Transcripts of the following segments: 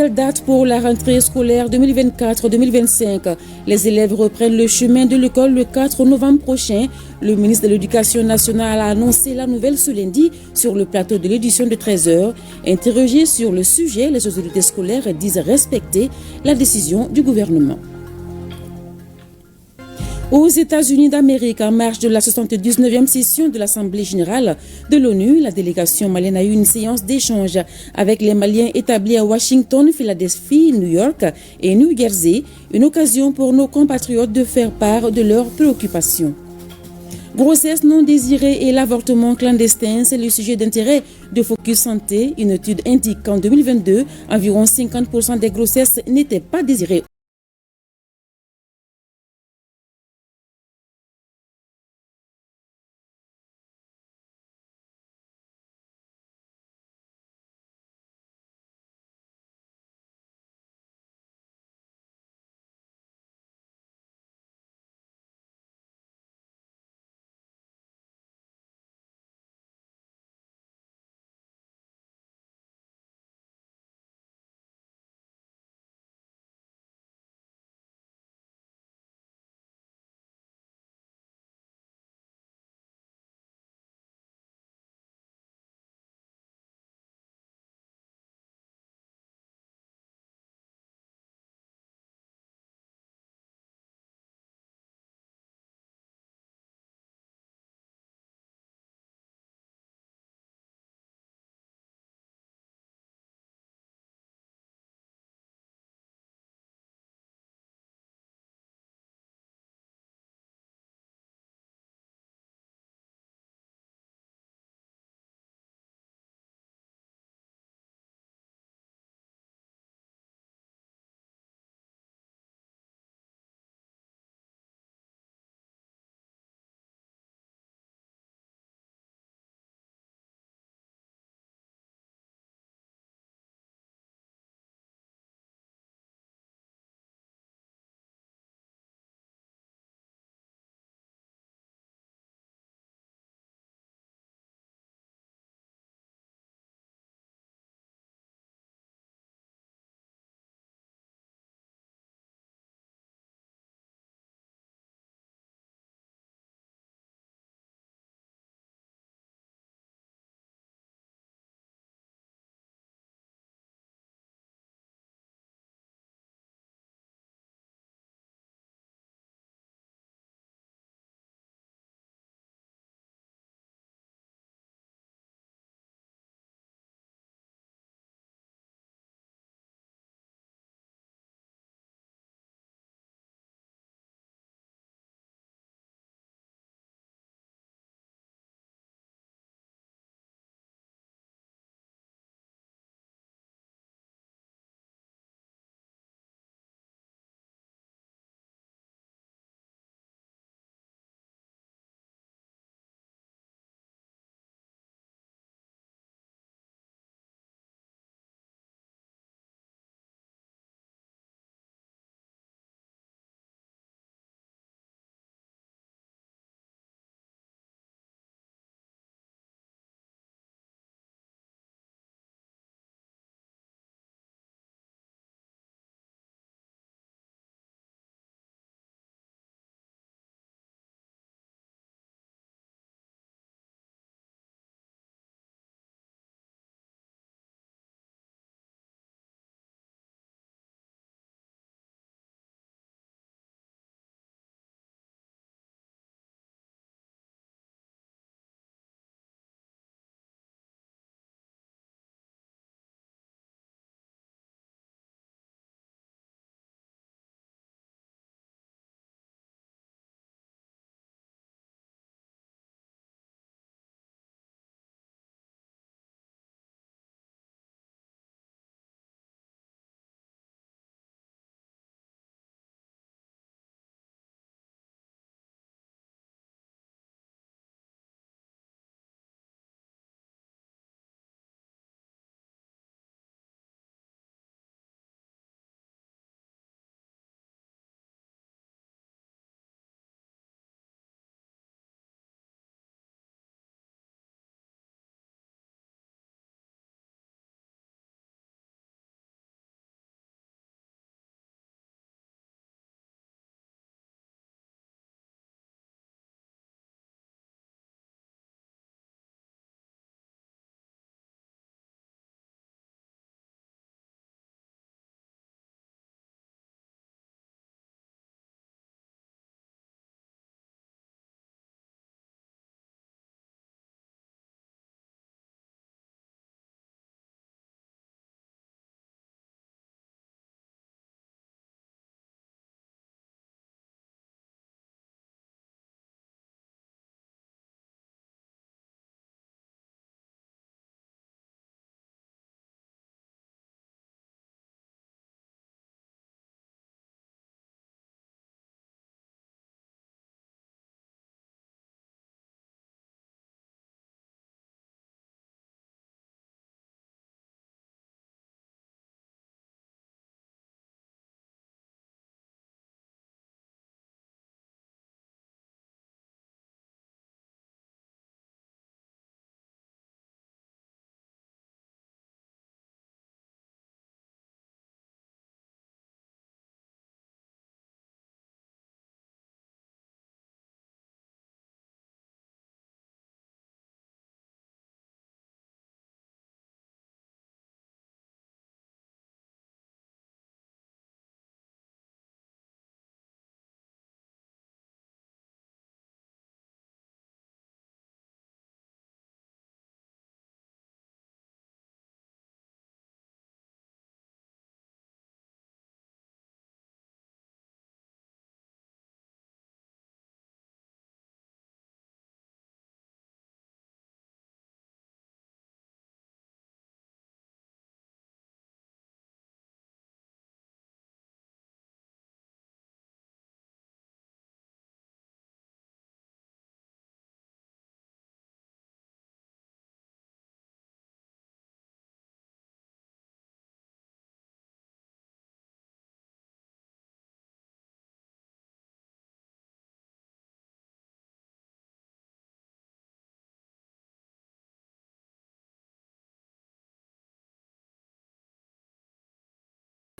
nouvelle date pour la rentrée scolaire 2024-2025. Les élèves reprennent le chemin de l'école le 4 novembre prochain. Le ministre de l'Éducation nationale a annoncé la nouvelle ce lundi sur le plateau de l'édition de 13h. Interrogés sur le sujet, les autorités scolaires disent respecter la décision du gouvernement. Aux États-Unis d'Amérique, en marge de la 79e session de l'Assemblée générale de l'ONU, la délégation malienne a eu une séance d'échange avec les Maliens établis à Washington, Philadelphie, New York et New Jersey, une occasion pour nos compatriotes de faire part de leurs préoccupations. Grossesse non désirée et l'avortement clandestin, c'est le sujet d'intérêt de Focus Santé. Une étude indique qu'en 2022, environ 50% des grossesses n'étaient pas désirées.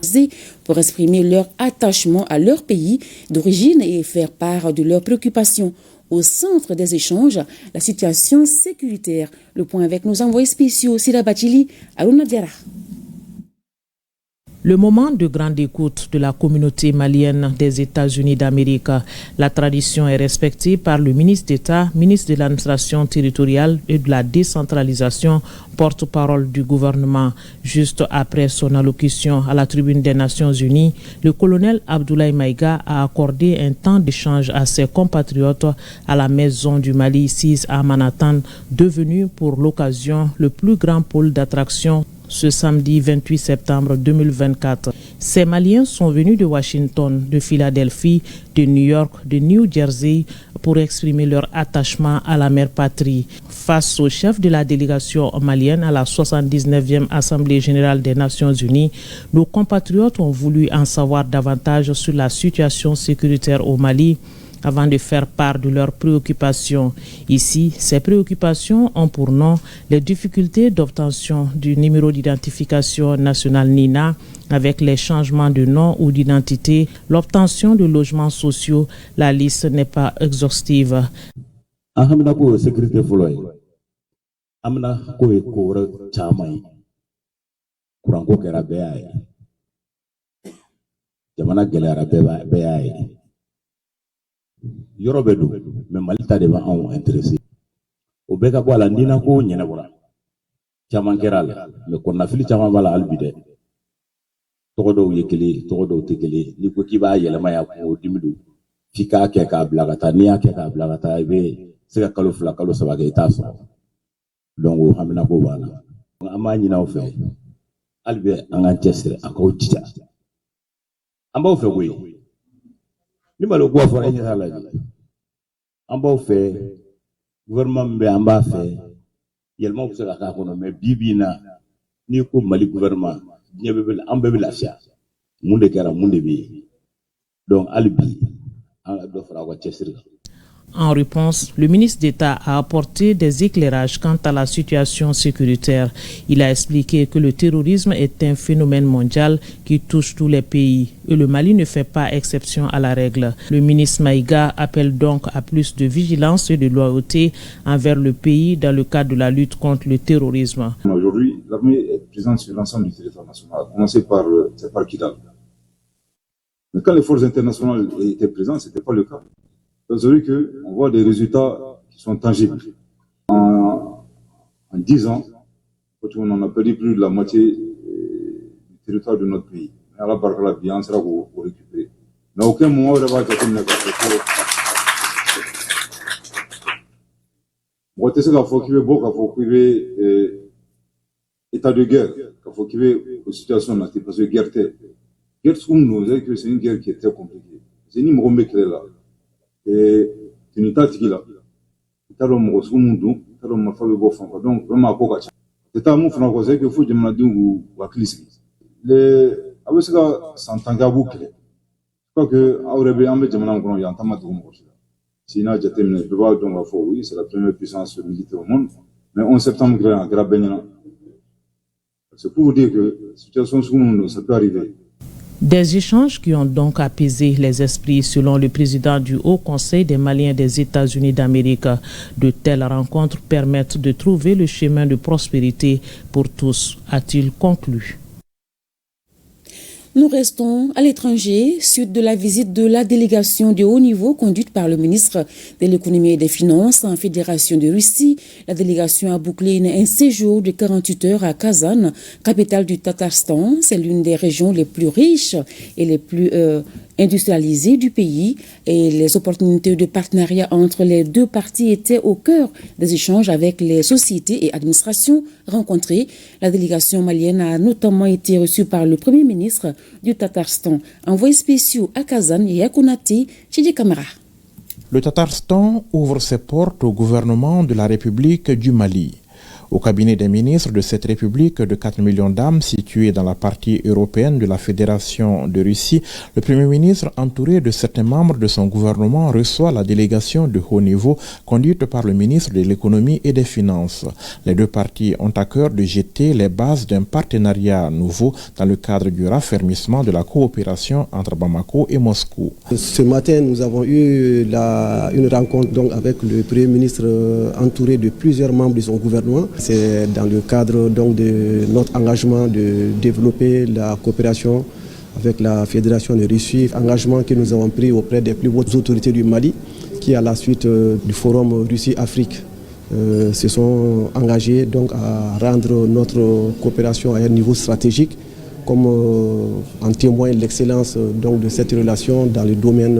Jersey pour exprimer leur attachement à leur pays d'origine et faire part de leurs préoccupations. Au centre des échanges, la situation sécuritaire. Le point avec nos envoyés spéciaux, Sira Bachili, Aruna Diarra. Le moment de grande écoute de la communauté malienne des États-Unis d'Amérique. La tradition est respectée par le ministre d'État, ministre de l'administration territoriale et de la décentralisation, porte-parole du gouvernement. Juste après son allocution à la tribune des Nations Unies, le colonel Abdoulaye Maïga a accordé un temps d'échange à ses compatriotes à la maison du Mali 6 à Manhattan, devenu pour l'occasion le plus grand pôle d'attraction ce samedi 28 septembre 2024. Ces Maliens sont venus de Washington, de Philadelphie, de New York, de New Jersey pour exprimer leur attachement à la mère patrie. Face au chef de la délégation malienne à la 79e Assemblée générale des Nations unies, nos compatriotes ont voulu en savoir davantage sur la situation sécuritaire au Mali avant de faire part de leurs préoccupations. Ici, ces préoccupations ont pour nom les difficultés d'obtention du numéro d'identification national NINA avec les changements de nom ou d'identité, l'obtention de logements sociaux. La liste n'est pas exhaustive. Yɔrɔ bɛ don mais Mali ta de b'a anw intéressé o bɛɛ ka bɔ a la nina ko ɲɛnabɔra caman kɛra la mais kɔnɔnafili caman b'a la hali bi dɛ tɔgɔ dɔw ye kelen tɔgɔ dɔw tɛ kelen n'i ko k'i b'a yɛlɛma ya ko dimi don f'i k'a kɛ k'a bila ka taa n'i y'a kɛ k'a bila ka taa i bɛ se ka kalo 2 kalo 3 kɛ i t'a sɔrɔ donc o hamina ko b'a la an b'a ɲini aw fɛ hali bi an k'an cɛsiri a k'aw jija an b'aw fɛ koyi ni malo ko fɔra e ɲɛna lajɛ an b'aw fɛ gouvernement min bɛ an b'a fɛ yɛlɛmaw bɛ se ka k'a kɔnɔ mais bi bi in na n'i ko Mali gouvernement diɲɛ bɛɛ bɛ an bɛɛ bɛ lafiya mun de kɛra mun de bɛ yen donc hali bi an ka dɔ fara aw ka cɛsiri kan. En réponse, le ministre d'État a apporté des éclairages quant à la situation sécuritaire. Il a expliqué que le terrorisme est un phénomène mondial qui touche tous les pays et le Mali ne fait pas exception à la règle. Le ministre Maïga appelle donc à plus de vigilance et de loyauté envers le pays dans le cadre de la lutte contre le terrorisme. Aujourd'hui, l'armée est présente sur l'ensemble du territoire national, à commencer par Kidal. Mais quand les forces internationales étaient présentes, ce n'était pas le cas. Aujourd'hui qu'on voit des résultats qui sont tangibles. En 10 ans, on en a perdu plus de la moitié du territoire de notre pays. Mais à la barre de la bien, on sera pour récupérer. Mais à aucun moment, on va être état de guerre, qu'il faut qu'il y ait une situation native, parce que guerre, c'est une guerre qui est très compliquée. C'est une guerre qui est là. Et tu n'es pas là. Tu as le mot sur mon dos, tu as le mot sur le beau fond. Donc, vraiment, quoi, c'est un mot français que faut demander ou à cliquer. Les, avec ce que s'entend à boucler. Je crois que, à Aurébe, en fait, j'aimerais encore y entendre tout le monde. Sinon, j'ai terminé. Je vois donc la fois, oui, c'est la première puissance militaire au monde. Mais 11 septembre, c'est pour vous dire que la situation sur le monde, ça peut arriver. Des échanges qui ont donc apaisé les esprits selon le président du Haut Conseil des Maliens des États-Unis d'Amérique. De telles rencontres permettent de trouver le chemin de prospérité pour tous, a-t-il conclu. Nous restons à l'étranger, suite de la visite de la délégation de haut niveau conduite par le ministre de l'économie et des finances en Fédération de Russie. La délégation a bouclé un séjour de 48 heures à Kazan, capitale du Tatarstan. C'est l'une des régions les plus riches et les plus industrialisées du pays. Et les opportunités de partenariat entre les deux parties étaient au cœur des échanges avec les sociétés et administrations rencontrées. La délégation malienne a notamment été reçue par le Premier ministre du Tatarstan, envoyé spéciaux à Kazan et à Konaté, Chidi Kamara. Le Tatarstan ouvre ses portes au gouvernement de la République du Mali. Au cabinet des ministres de cette république de 4 millions d'âmes située dans la partie européenne de la Fédération de Russie, le Premier ministre, entouré de certains membres de son gouvernement, reçoit la délégation de haut niveau conduite par le ministre de l'économie et des finances. Les deux parties ont à cœur de jeter les bases d'un partenariat nouveau dans le cadre du raffermissement de la coopération entre Bamako et Moscou. Ce matin, nous avons eu une rencontre donc avec le Premier ministre entouré de plusieurs membres de son gouvernement. C'est dans le cadre donc de notre engagement de développer la coopération avec la Fédération de Russie, engagement que nous avons pris auprès des plus hautes autorités du Mali, qui à la suite du forum Russie-Afrique se sont engagés donc à rendre notre coopération à un niveau stratégique, comme en témoigne l'excellence donc de cette relation dans le domaine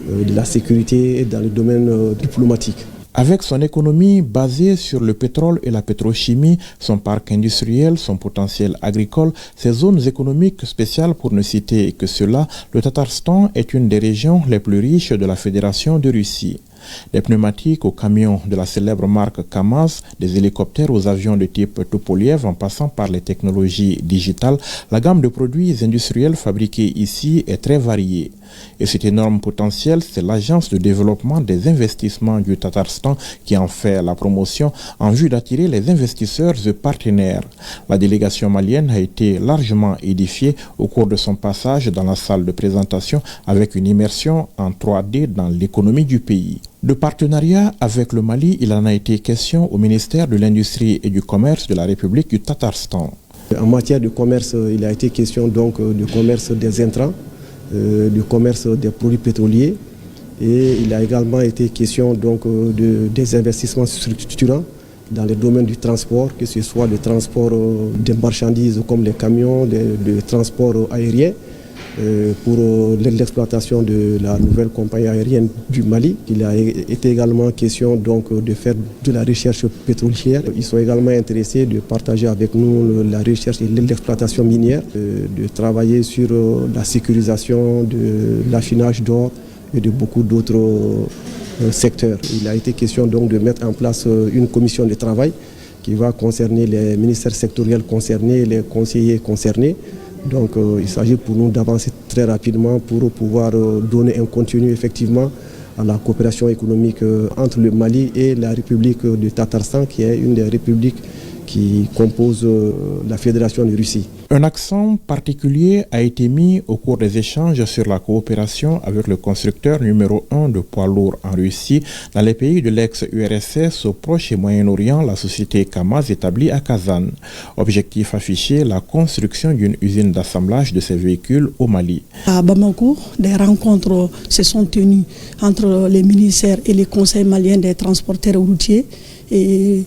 de la sécurité et dans le domaine diplomatique. Avec son économie basée sur le pétrole et la pétrochimie, son parc industriel, son potentiel agricole, ses zones économiques spéciales pour ne citer que cela, le Tatarstan est une des régions les plus riches de la Fédération de Russie. Des pneumatiques aux camions de la célèbre marque Kamaz, des hélicoptères aux avions de type Tupolev en passant par les technologies digitales, la gamme de produits industriels fabriqués ici est très variée. Et cet énorme potentiel, c'est l'Agence de développement des investissements du Tatarstan qui en fait la promotion en vue d'attirer les investisseurs et partenaires. La délégation malienne a été largement édifiée au cours de son passage dans la salle de présentation avec une immersion en 3D dans l'économie du pays. De partenariat avec le Mali, il en a été question au ministère de l'Industrie et du Commerce de la République du Tatarstan. En matière de commerce, il a été question donc du commerce des intrants, du commerce des produits pétroliers, et il a également été question donc des investissements structurants dans les domaines du transport, que ce soit le transport des marchandises comme les camions, le transport aérien, pour l'exploitation de la nouvelle compagnie aérienne du Mali. Il a été également question donc de faire de la recherche pétrolière. Ils sont également intéressés de partager avec nous la recherche et l'exploitation minière, de travailler sur la sécurisation, de l'affinage d'or et de beaucoup d'autres secteurs. Il a été question donc de mettre en place une commission de travail qui va concerner les ministères sectoriels concernés, les conseillers concernés. Donc il s'agit pour nous d'avancer très rapidement pour pouvoir donner un contenu effectivement à la coopération économique entre le Mali et la République du Tatarstan, qui est une des républiques qui composent la Fédération de Russie. Un accent particulier a été mis au cours des échanges sur la coopération avec le constructeur numéro 1 de poids lourds en Russie, dans les pays de l'ex-URSS, au Proche et Moyen-Orient, la société Kamaz établie à Kazan. Objectif affiché, la construction d'une usine d'assemblage de ces véhicules au Mali. À Bamako, des rencontres se sont tenues entre les ministères et les conseils maliens des transporteurs routiers et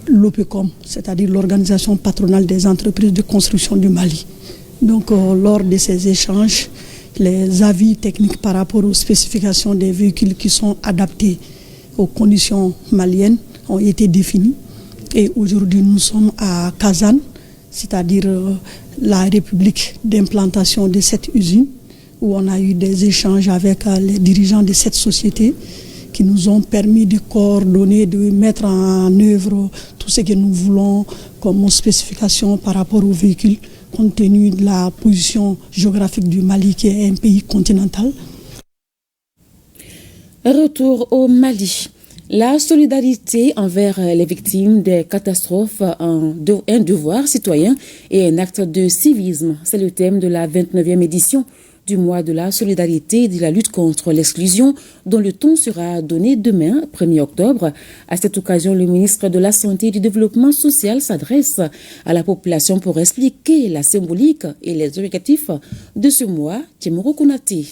l'OPECOM, c'est-à-dire l'Organisation patronale des entreprises de construction du Mali. Donc lors de ces échanges, les avis techniques par rapport aux spécifications des véhicules qui sont adaptés aux conditions maliennes ont été définis. Et aujourd'hui, nous sommes à Kazan, c'est-à-dire la république d'implantation de cette usine, où on a eu des échanges avec les dirigeants de cette société qui nous ont permis de coordonner, de mettre en œuvre tout ce que nous voulons comme spécification par rapport aux véhicules, compte tenu de la position géographique du Mali, qui est un pays continental. Retour au Mali. La solidarité envers les victimes des catastrophes, un devoir citoyen et un acte de civisme. C'est le thème de la 29e édition du mois de la solidarité et de la lutte contre l'exclusion, dont le ton sera donné demain, 1er octobre. À cette occasion, le ministre de la Santé et du Développement social s'adresse à la population pour expliquer la symbolique et les objectifs de ce mois. Tchemoro Konaté.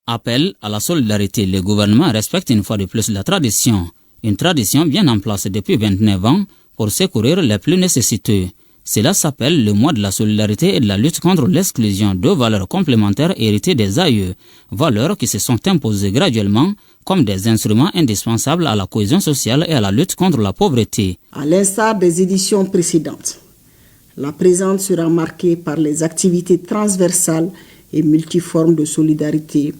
Appel à la solidarité, le gouvernement respecte une fois de plus la tradition. Une tradition bien en place depuis 29 ans pour secourir les plus nécessiteux. Cela s'appelle le mois de la solidarité et de la lutte contre l'exclusion, deux valeurs complémentaires héritées des aïeux, valeurs qui se sont imposées graduellement comme des instruments indispensables à la cohésion sociale et à la lutte contre la pauvreté. À l'instar des éditions précédentes, la présente sera marquée par les activités transversales et multiformes de solidarité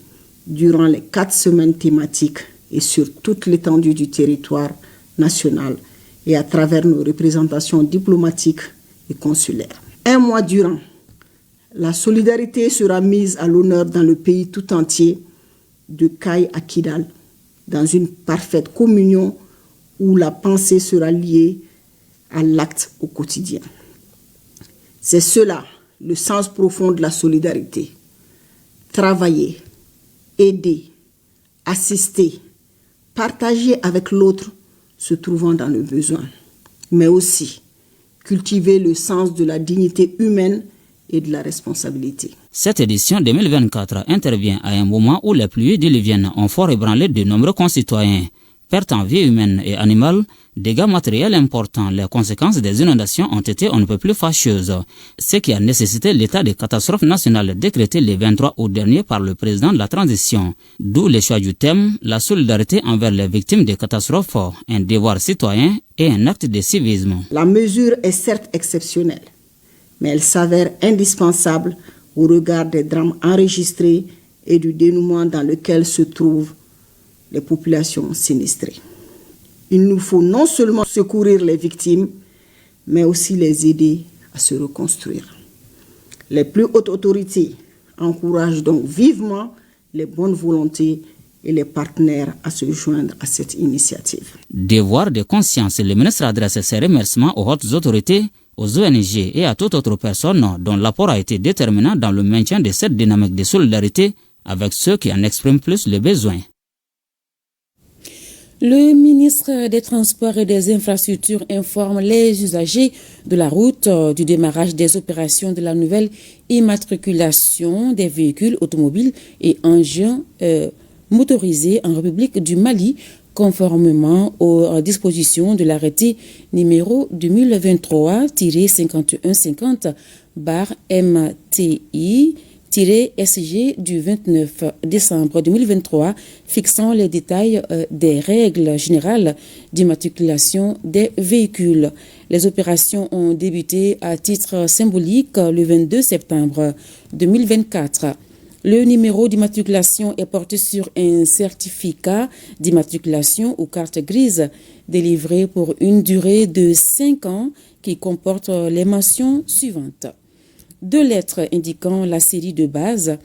durant les 4 semaines thématiques et sur toute l'étendue du territoire national et à travers nos représentations diplomatiques et consulaires. Un mois durant, la solidarité sera mise à l'honneur dans le pays tout entier, de Kai à Kidal, dans une parfaite communion où la pensée sera liée à l'acte au quotidien. C'est cela, le sens profond de la solidarité. Travailler, aider, assister, partager avec l'autre se trouvant dans le besoin, mais aussi cultiver le sens de la dignité humaine et de la responsabilité. Cette édition 2024 intervient à un moment où les pluies diluviennes ont fort ébranlé de nombreux concitoyens. Pertes en vie humaine et animale, dégâts matériels importants, les conséquences des inondations ont été on ne peut plus fâcheuses, ce qui a nécessité l'état de catastrophe nationale décrété le 23 août dernier par le président de la transition. D'où le choix du thème, la solidarité envers les victimes des catastrophes, un devoir citoyen et un acte de civisme. La mesure est certes exceptionnelle, mais elle s'avère indispensable au regard des drames enregistrés et du dénouement dans lequel se trouvent les populations sinistrées. Il nous faut non seulement secourir les victimes, mais aussi les aider à se reconstruire. Les plus hautes autorités encouragent donc vivement les bonnes volontés et les partenaires à se joindre à cette initiative. Devoir de conscience, le ministre adresse ses remerciements aux hautes autorités, aux ONG et à toute autre personne dont l'apport a été déterminant dans le maintien de cette dynamique de solidarité avec ceux qui en expriment plus le besoin. Le ministre des Transports et des Infrastructures informe les usagers de la route du démarrage des opérations de la nouvelle immatriculation des véhicules automobiles et engins motorisés en République du Mali, conformément aux dispositions de l'arrêté numéro 2023-50-MTI-SG du 29 décembre 2023 fixant les détails des règles générales d'immatriculation des véhicules. Les opérations ont débuté à titre symbolique le 22 septembre 2024. Le numéro d'immatriculation est porté sur un certificat d'immatriculation ou carte grise délivré pour une durée de 5 ans qui comporte les mentions suivantes. 2 lettres indiquant la série de base,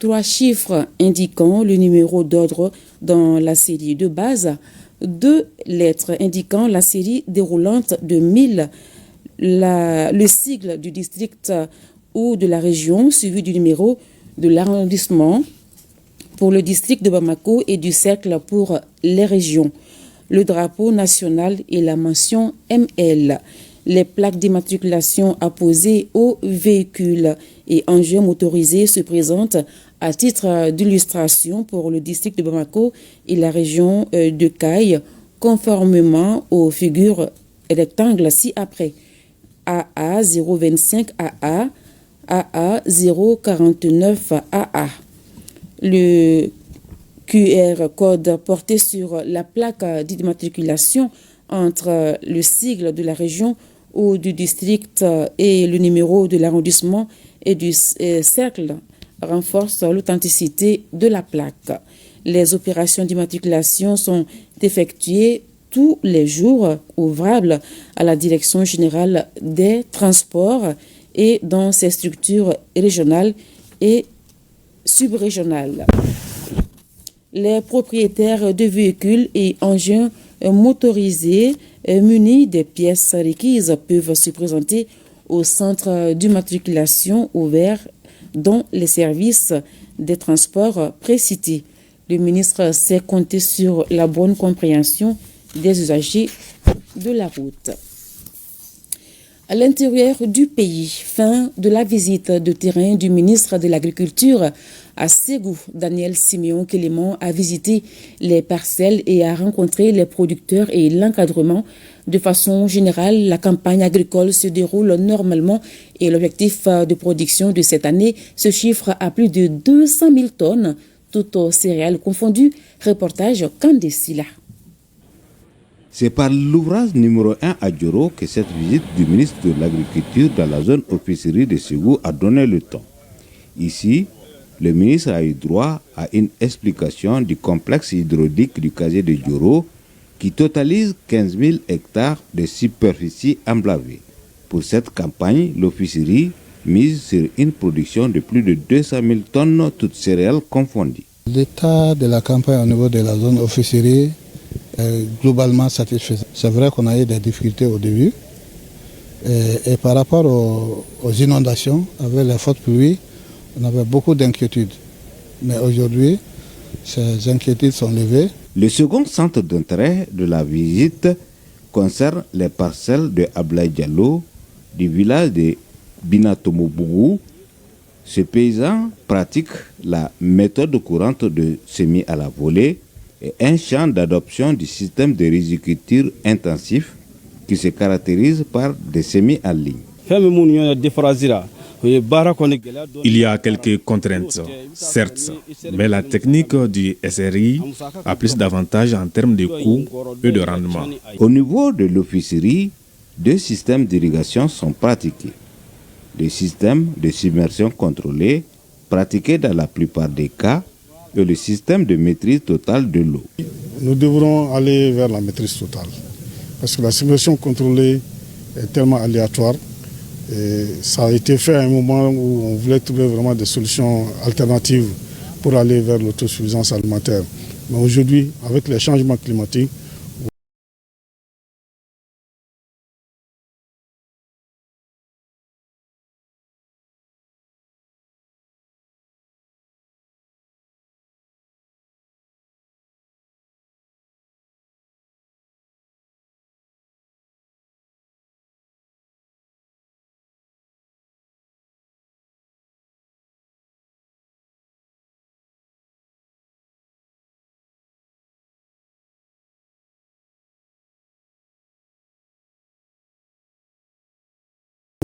3 chiffres indiquant le numéro d'ordre dans la série de base, 2 lettres indiquant la série déroulante de 1000, le sigle du district ou de la région suivi du numéro de l'arrondissement pour le district de Bamako et du cercle pour les régions, le drapeau national et la mention ML. Les plaques d'immatriculation apposées aux véhicules et engins motorisés se présentent à titre d'illustration pour le district de Bamako et la région de Caille, conformément aux figures rectangles ci-après. AA 025 AA, AA 049 AA. Le QR code porté sur la plaque d'immatriculation entre le sigle de la région ou du district et le numéro de l'arrondissement et du cercle renforce l'authenticité de la plaque. Les opérations d'immatriculation sont effectuées tous les jours ouvrables à la Direction générale des transports et dans ses structures régionales et subrégionales. Les propriétaires de véhicules et engins motorisés munis des pièces requises peuvent se présenter au centre d'immatriculation ouvert dans les services des transports précités. Le ministre s'est compté sur la bonne compréhension des usagers de la route. À l'intérieur du pays, fin de la visite de terrain du ministre de l'Agriculture à Ségou. Daniel Siméon Kélémon a visité les parcelles et a rencontré les producteurs et l'encadrement. De façon générale, la campagne agricole se déroule normalement et l'objectif de production de cette année se chiffre à plus de 200 000 tonnes, toutes céréales confondues. Reportage Kandesila. C'est par l'ouvrage numéro 1 à Djoro que cette visite du ministre de l'Agriculture dans la zone officierie de Ségou a donné le ton. Ici, le ministre a eu droit à une explication du complexe hydraulique du casier de Djoro, qui totalise 15 000 hectares de superficie emblavée. Pour cette campagne, l'officerie mise sur une production de plus de 200 000 tonnes, toutes céréales confondues. L'état de la campagne au niveau de la zone officerie est globalement satisfaisant. C'est vrai qu'on a eu des difficultés au début. Et par rapport aux inondations, avec les fortes pluies, on avait beaucoup d'inquiétudes. Mais aujourd'hui, ces inquiétudes sont levées. Le second centre d'intérêt de la visite concerne les parcelles de Ablaye Diallo, du village de Binatomobougou. Ce paysan pratique la méthode courante de semis à la volée et un champ d'adoption du système de riziculture intensif qui se caractérise par des semis en ligne. Il y a quelques contraintes, certes, mais la technique du SRI a plus d'avantages en termes de coûts et de rendement. Au niveau de l'officerie, 2 systèmes d'irrigation sont pratiqués. Le système de submersion contrôlée, pratiqué dans la plupart des cas, et le système de maîtrise totale de l'eau. Nous devrons aller vers la maîtrise totale, parce que la submersion contrôlée est tellement aléatoire. Et ça a été fait à un moment où on voulait trouver vraiment des solutions alternatives pour aller vers l'autosuffisance alimentaire. Mais aujourd'hui, avec les changements climatiques,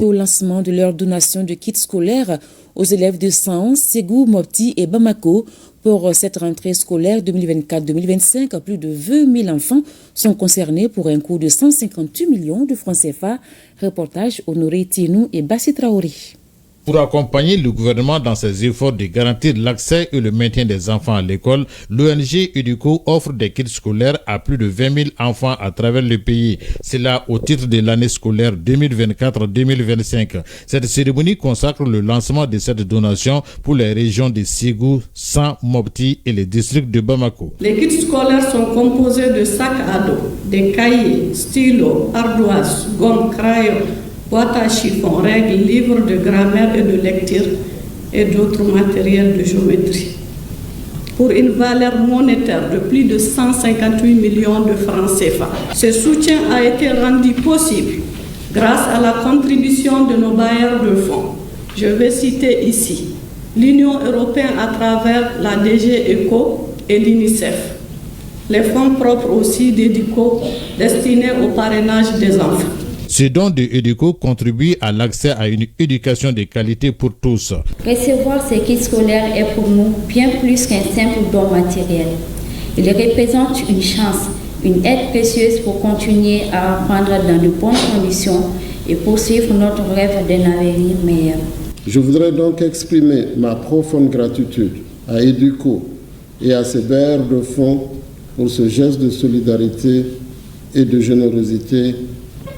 au lancement de leur donation de kits scolaires aux élèves de Saon, Ségou, Mopti et Bamako. Pour cette rentrée scolaire 2024-2025, plus de 20 000 enfants sont concernés pour un coût de 158 millions de francs CFA. Reportage Honoré Tienou et Bassi Traoré. Pour accompagner le gouvernement dans ses efforts de garantir l'accès et le maintien des enfants à l'école, l'ONG EDUCO offre des kits scolaires à plus de 20 000 enfants à travers le pays. C'est là au titre de l'année scolaire 2024-2025. Cette cérémonie consacre le lancement de cette donation pour les régions de Ségou, San, Mopti et les districts de Bamako. Les kits scolaires sont composés de sacs à dos, des cahiers, stylos, ardoises, gommes, crayons, boîtes à chiffon, règles, livres de grammaire et de lecture et d'autres matériels de géométrie. Pour une valeur monétaire de plus de 158 millions de francs CFA. Ce soutien a été rendu possible grâce à la contribution de nos bailleurs de fonds. Je vais citer ici l'Union européenne à travers la DG ECO et l'UNICEF. Les fonds propres aussi d'EDUCO destinés au parrainage des enfants. Ce don de EDUCO contribue à l'accès à une éducation de qualité pour tous. Recevoir ces kits scolaires est pour nous bien plus qu'un simple don matériel. Il représente une chance, une aide précieuse pour continuer à apprendre dans de bonnes conditions et poursuivre notre rêve d'un avenir meilleur. Je voudrais donc exprimer ma profonde gratitude à EDUCO et à ses bailleurs de fonds pour ce geste de solidarité et de générosité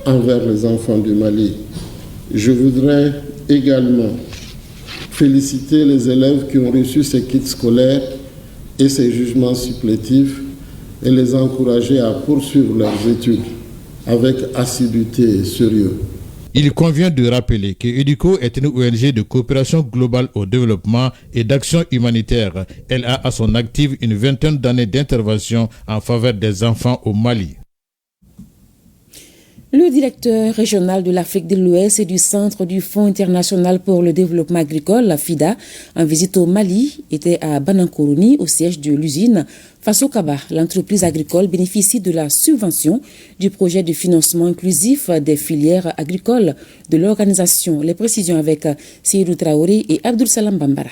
envers les enfants du Mali. Je voudrais également féliciter les élèves qui ont reçu ces kits scolaires et ces jugements supplétifs et les encourager à poursuivre leurs études avec assiduité et sérieux. Il convient de rappeler que EDUCO est une ONG de coopération globale au développement et d'action humanitaire. Elle a à son actif une vingtaine d'années d'intervention en faveur des enfants au Mali. Le directeur régional de l'Afrique de l'Ouest et du Centre du Fonds international pour le développement agricole, la FIDA, en visite au Mali, était à Banankorouni, au siège de l'usine. Faso Kaba, l'entreprise agricole bénéficie de la subvention du projet de financement inclusif des filières agricoles de l'organisation. Les précisions avec Seydou Traoré et Abdul Salam Bambara.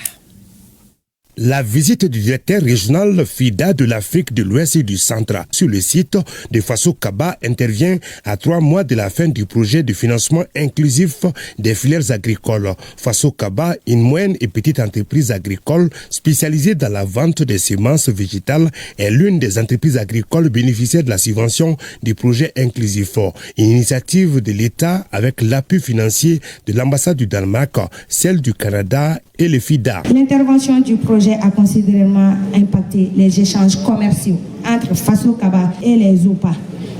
La visite du directeur régional FIDA de l'Afrique de l'Ouest et du Centre sur le site de Faso Kaba intervient à 3 mois de la fin du projet de financement inclusif des filières agricoles. Faso Kaba, une moyenne et petite entreprise agricole spécialisée dans la vente des semences végétales, est l'une des entreprises agricoles bénéficiaires de la subvention du projet inclusif. Une initiative de l'État avec l'appui financier de l'ambassade du Danemark, celle du Canada et le FIDA. L'intervention du projet a considérablement impacté les échanges commerciaux entre Faso Kaba et les OPA.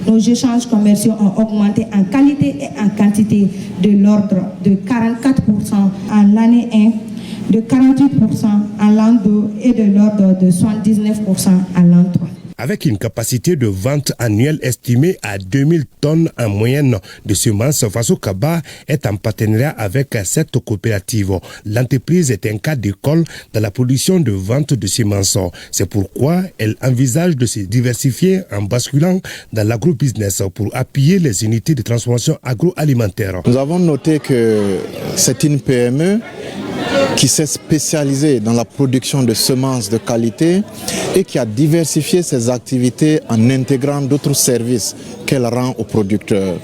Nos échanges commerciaux ont augmenté en qualité et en quantité de l'ordre de 44% en l'année 1, de 48% en l'an 2 et de l'ordre de 79% en l'an 3. Avec une capacité de vente annuelle estimée à 2000 tonnes en moyenne de semences, Faso Kaba est en partenariat avec cette coopérative. L'entreprise est un cas d'école dans la production de vente de semences. C'est pourquoi elle envisage de se diversifier en basculant dans l'agrobusiness pour appuyer les unités de transformation agroalimentaire. Nous avons noté que c'est une PME qui s'est spécialisée dans la production de semences de qualité et qui a diversifié ses activités en intégrant d'autres services qu'elle rend aux producteurs,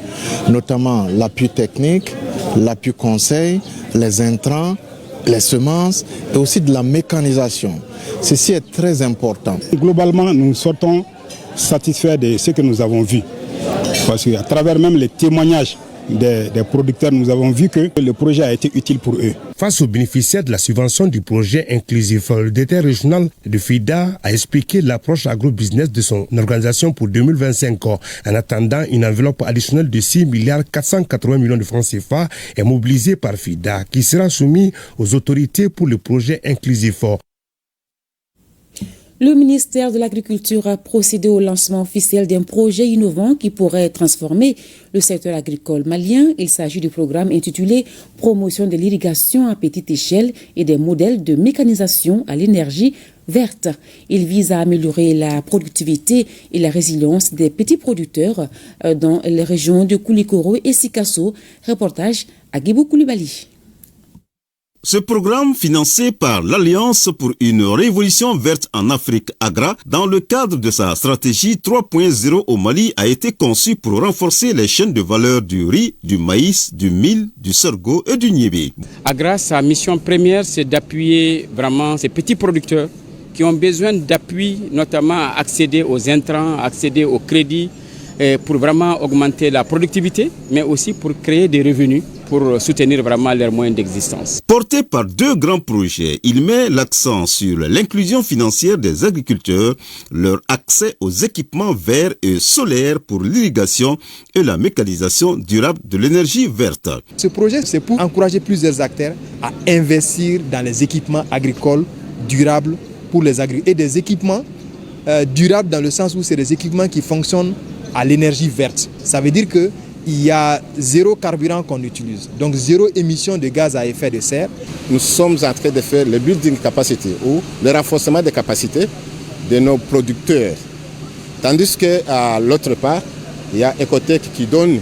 notamment l'appui technique, l'appui conseil, les intrants, les semences et aussi de la mécanisation. Ceci est très important. Globalement, nous sortons satisfaits de ce que nous avons vu. Parce qu'à travers même les témoignages des producteurs, nous avons vu que le projet a été utile pour eux. Face aux bénéficiaires de la subvention du projet inclusif, le directeur régional de FIDA a expliqué l'approche agro-business de son organisation pour 2025. En attendant, une enveloppe additionnelle de 6 milliards 480 millions de francs CFA est mobilisée par FIDA, qui sera soumise aux autorités pour le projet inclusif. Le ministère de l'Agriculture a procédé au lancement officiel d'un projet innovant qui pourrait transformer le secteur agricole malien. Il s'agit du programme intitulé « Promotion de l'irrigation à petite échelle et des modèles de mécanisation à l'énergie verte ». Il vise à améliorer la productivité et la résilience des petits producteurs dans les régions de Koulikoro et Sikasso. Reportage à Guibou Koulibaly. Ce programme, financé par l'Alliance pour une révolution verte en Afrique, AGRA, dans le cadre de sa stratégie 3.0 au Mali, a été conçu pour renforcer les chaînes de valeur du riz, du maïs, du mil, du sorgho et du niébé. AGRA, sa mission première, c'est d'appuyer vraiment ces petits producteurs qui ont besoin d'appui, notamment à accéder aux intrants, à accéder au crédit, pour vraiment augmenter la productivité, mais aussi pour créer des revenus, pour soutenir vraiment leurs moyens d'existence. Porté par 2 grands projets, il met l'accent sur l'inclusion financière des agriculteurs, leur accès aux équipements verts et solaires pour l'irrigation et la mécanisation durable de l'énergie verte. Ce projet, c'est pour encourager plusieurs acteurs à investir dans les équipements agricoles durables pour les agriculteurs et des équipements durables dans le sens où c'est des équipements qui fonctionnent à l'énergie verte. Ça veut dire qu'il y a 0 carburant qu'on utilise, donc 0 émission de gaz à effet de serre. Nous sommes en train de faire le building capacity ou le renforcement des capacités de nos producteurs. Tandis qu'à l'autre part, il y a Ecotech qui donne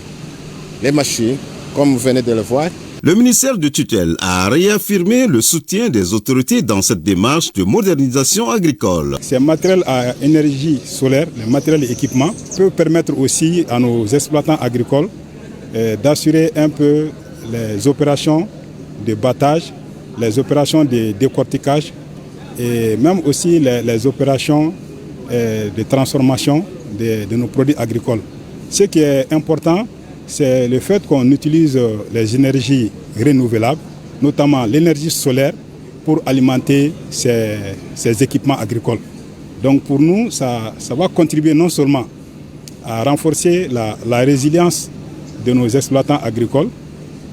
les machines, comme vous venez de le voir. Le ministère de tutelle a réaffirmé le soutien des autorités dans cette démarche de modernisation agricole. Ces matériels à énergie solaire, les matériels et équipements, peuvent permettre aussi à nos exploitants agricoles d'assurer un peu les opérations de battage, les opérations de décortiquage et même aussi les opérations de transformation de nos produits agricoles. Ce qui est important, c'est le fait qu'on utilise les énergies renouvelables, notamment l'énergie solaire, pour alimenter ces équipements agricoles. Donc pour nous, ça va contribuer non seulement à renforcer la résilience de nos exploitants agricoles,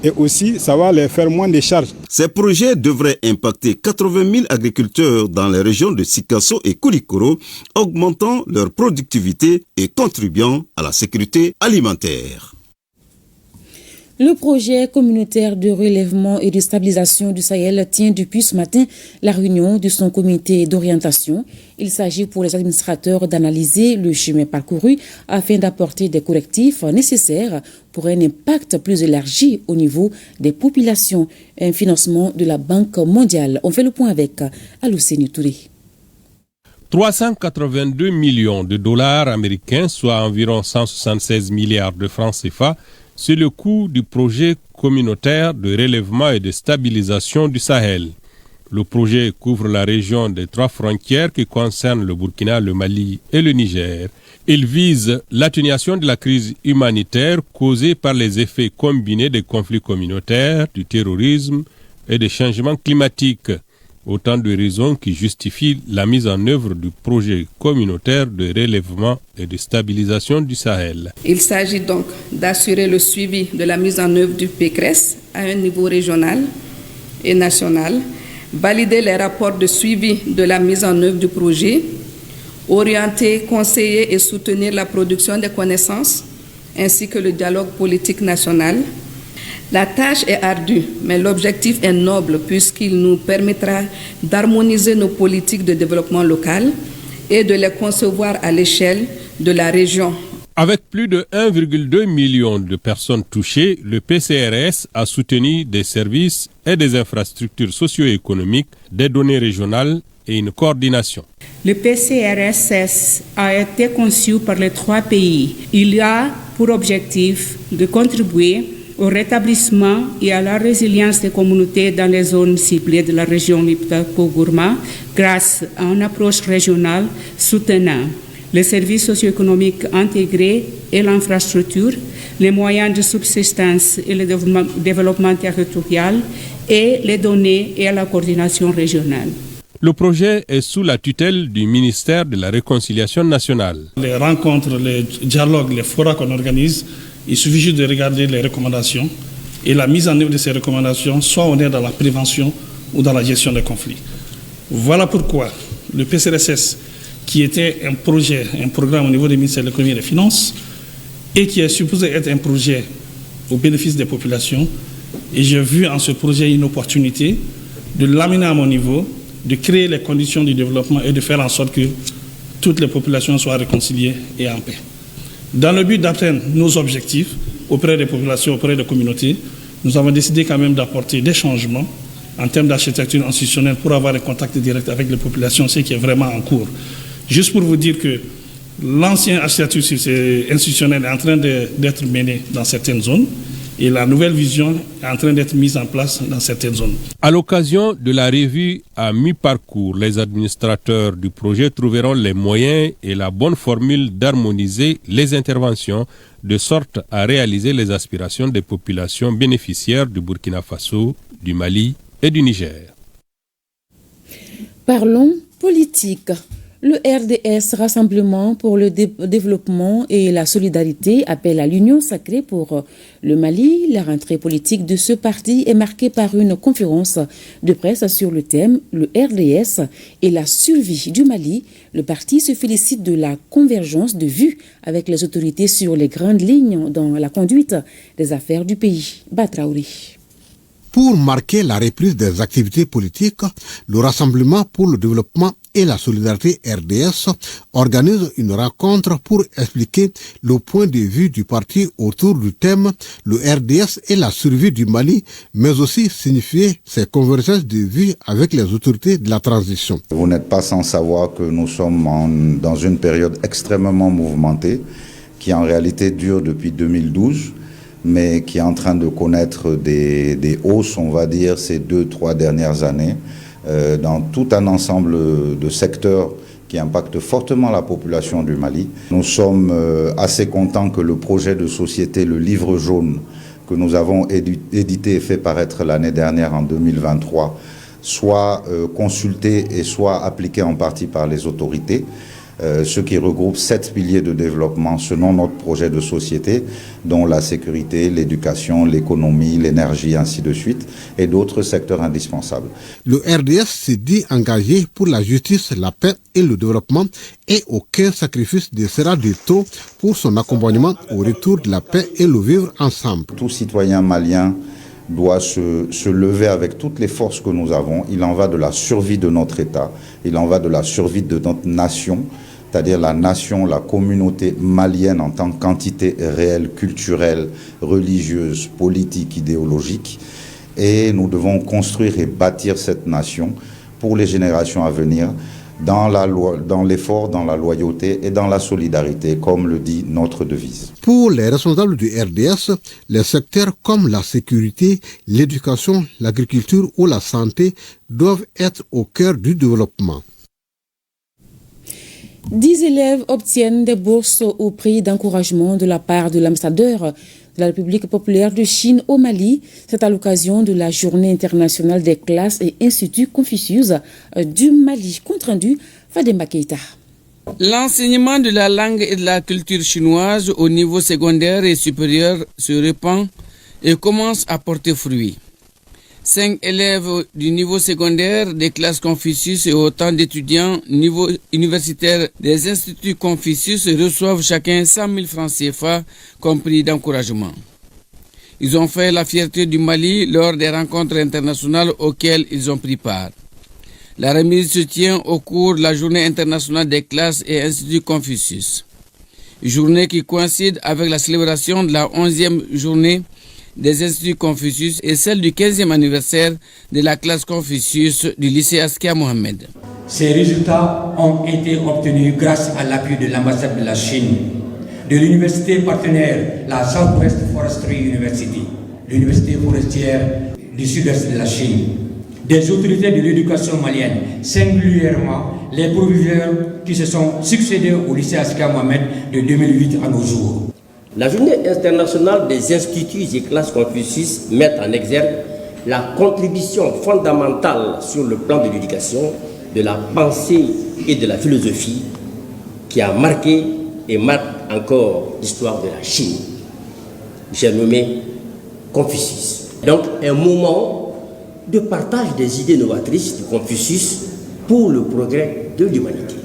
et aussi ça va les faire moins de charges. Ces projets devraient impacter 80 000 agriculteurs dans les régions de Sikasso et Koulikoro, augmentant leur productivité et contribuant à la sécurité alimentaire. Le projet communautaire de relèvement et de stabilisation du Sahel tient depuis ce matin la réunion de son comité d'orientation. Il s'agit pour les administrateurs d'analyser le chemin parcouru afin d'apporter des correctifs nécessaires pour un impact plus élargi au niveau des populations. Un financement de la Banque mondiale. On fait le point avec Alousseni Touré. 382 millions de dollars américains, soit environ 176 milliards de francs CFA, c'est le coût du projet communautaire de relèvement et de stabilisation du Sahel. Le projet couvre la région des 3 frontières qui concernent le Burkina, le Mali et le Niger. Il vise l'atténuation de la crise humanitaire causée par les effets combinés des conflits communautaires, du terrorisme et des changements climatiques. Autant de raisons qui justifient la mise en œuvre du projet communautaire de relèvement et de stabilisation du Sahel. Il s'agit donc d'assurer le suivi de la mise en œuvre du PCRES à un niveau régional et national, valider les rapports de suivi de la mise en œuvre du projet, orienter, conseiller et soutenir la production des connaissances, ainsi que le dialogue politique national. La tâche est ardue, mais l'objectif est noble puisqu'il nous permettra d'harmoniser nos politiques de développement local et de les concevoir à l'échelle de la région. Avec plus de 1,2 million de personnes touchées, le PCRS a soutenu des services et des infrastructures socio-économiques, des données régionales et une coordination. Le PCRS a été conçu par les 3 pays. Il a pour objectif de contribuer au rétablissement et à la résilience des communautés dans les zones ciblées de la région Liptako-Gourma grâce à une approche régionale soutenant les services socio-économiques intégrés et l'infrastructure, les moyens de subsistance et le développement territorial et les données et la coordination régionale. Le projet est sous la tutelle du ministère de la Réconciliation nationale. Les rencontres, les dialogues, les forats qu'on organise, il suffit juste de regarder les recommandations et la mise en œuvre de ces recommandations, soit on est dans la prévention ou dans la gestion des conflits. Voilà pourquoi le PCRSS, qui était un projet, un programme au niveau du ministère de l'économie et des finances, et qui est supposé être un projet au bénéfice des populations, et j'ai vu en ce projet une opportunité de l'amener à mon niveau, de créer les conditions du développement et de faire en sorte que toutes les populations soient réconciliées et en paix. Dans le but d'atteindre nos objectifs auprès des populations, auprès des communautés, nous avons décidé quand même d'apporter des changements en termes d'architecture institutionnelle pour avoir un contact direct avec les populations, ce qui est vraiment en cours. Juste pour vous dire que l'ancienne architecture institutionnelle est en train d'être menée dans certaines zones et la nouvelle vision est en train d'être mise en place dans certaines zones. À l'occasion de la revue à mi-parcours, les administrateurs du projet trouveront les moyens et la bonne formule d'harmoniser les interventions de sorte à réaliser les aspirations des populations bénéficiaires du Burkina Faso, du Mali et du Niger. Parlons politique. Le RDS, Rassemblement pour le développement et la solidarité, appelle à l'union sacrée pour le Mali. La rentrée politique de ce parti est marquée par une conférence de presse sur le thème « Le RDS et la survie du Mali ». Le parti se félicite de la convergence de vues avec les autorités sur les grandes lignes dans la conduite des affaires du pays. Batraouri. Pour marquer la reprise des activités politiques, le Rassemblement pour le développement et la solidarité RDS organise une rencontre pour expliquer le point de vue du parti autour du thème « Le RDS et la survie du Mali », mais aussi signifier ses convergences de vues avec les autorités de la transition. Vous n'êtes pas sans savoir que nous sommes dans une période extrêmement mouvementée qui en réalité dure depuis 2012. Mais qui est en train de connaître des hausses, on va dire, ces 2-3 dernières années, dans tout un ensemble de secteurs qui impactent fortement la population du Mali. Nous sommes assez contents que le projet de société, le livre jaune, que nous avons édité et fait paraître l'année dernière en 2023, soit consulté et soit appliqué en partie par les autorités. ce qui regroupe 7 piliers de développement selon notre projet de société, dont la sécurité, l'éducation, l'économie, l'énergie, ainsi de suite, et d'autres secteurs indispensables. Le RDS s'est dit engagé pour la justice, la paix et le développement, et aucun sacrifice ne sera de trop pour son accompagnement au retour de la paix et le vivre ensemble. Tout citoyen malien doit se lever avec toutes les forces que nous avons. Il en va de la survie de notre État, il en va de la survie de notre nation, c'est-à-dire la nation, la communauté malienne en tant qu'entité réelle, culturelle, religieuse, politique, idéologique. Et nous devons construire et bâtir cette nation pour les générations à venir, dans l'effort, dans la loyauté et dans la solidarité, comme le dit notre devise. Pour les responsables du RDS, les secteurs comme la sécurité, l'éducation, l'agriculture ou la santé doivent être au cœur du développement. 10 élèves obtiennent des bourses au prix d'encouragement de la part de l'ambassadeur de la République populaire de Chine au Mali. C'est à l'occasion de la Journée internationale des classes et instituts Confucius du Mali. Compte rendu, Fademba Keita. L'enseignement de la langue et de la culture chinoise au niveau secondaire et supérieur se répand et commence à porter fruit. 5 élèves du niveau secondaire des classes Confucius et autant d'étudiants niveau universitaire des instituts Confucius reçoivent chacun 100 000 francs CFA comme prix d'encouragement. Ils ont fait la fierté du Mali lors des rencontres internationales auxquelles ils ont pris part. La remise se tient au cours de la Journée internationale des classes et instituts Confucius. Journée qui coïncide avec la célébration de la 11e journée des instituts Confucius et celle du 15e anniversaire de la classe Confucius du lycée Askia Mohamed. Ces résultats ont été obtenus grâce à l'appui de l'ambassade de la Chine, de l'université partenaire, la Southwest Forestry University, l'université forestière du sud-est de la Chine, des autorités de l'éducation malienne, singulièrement les proviseurs qui se sont succédés au lycée Askia Mohamed de 2008 à nos jours. La Journée internationale des instituts et classes Confucius met en exergue la contribution fondamentale sur le plan de l'éducation, de la pensée et de la philosophie qui a marqué et marque encore l'histoire de la Chine. J'ai nommé Confucius. Donc un moment de partage des idées novatrices de Confucius pour le progrès de l'humanité.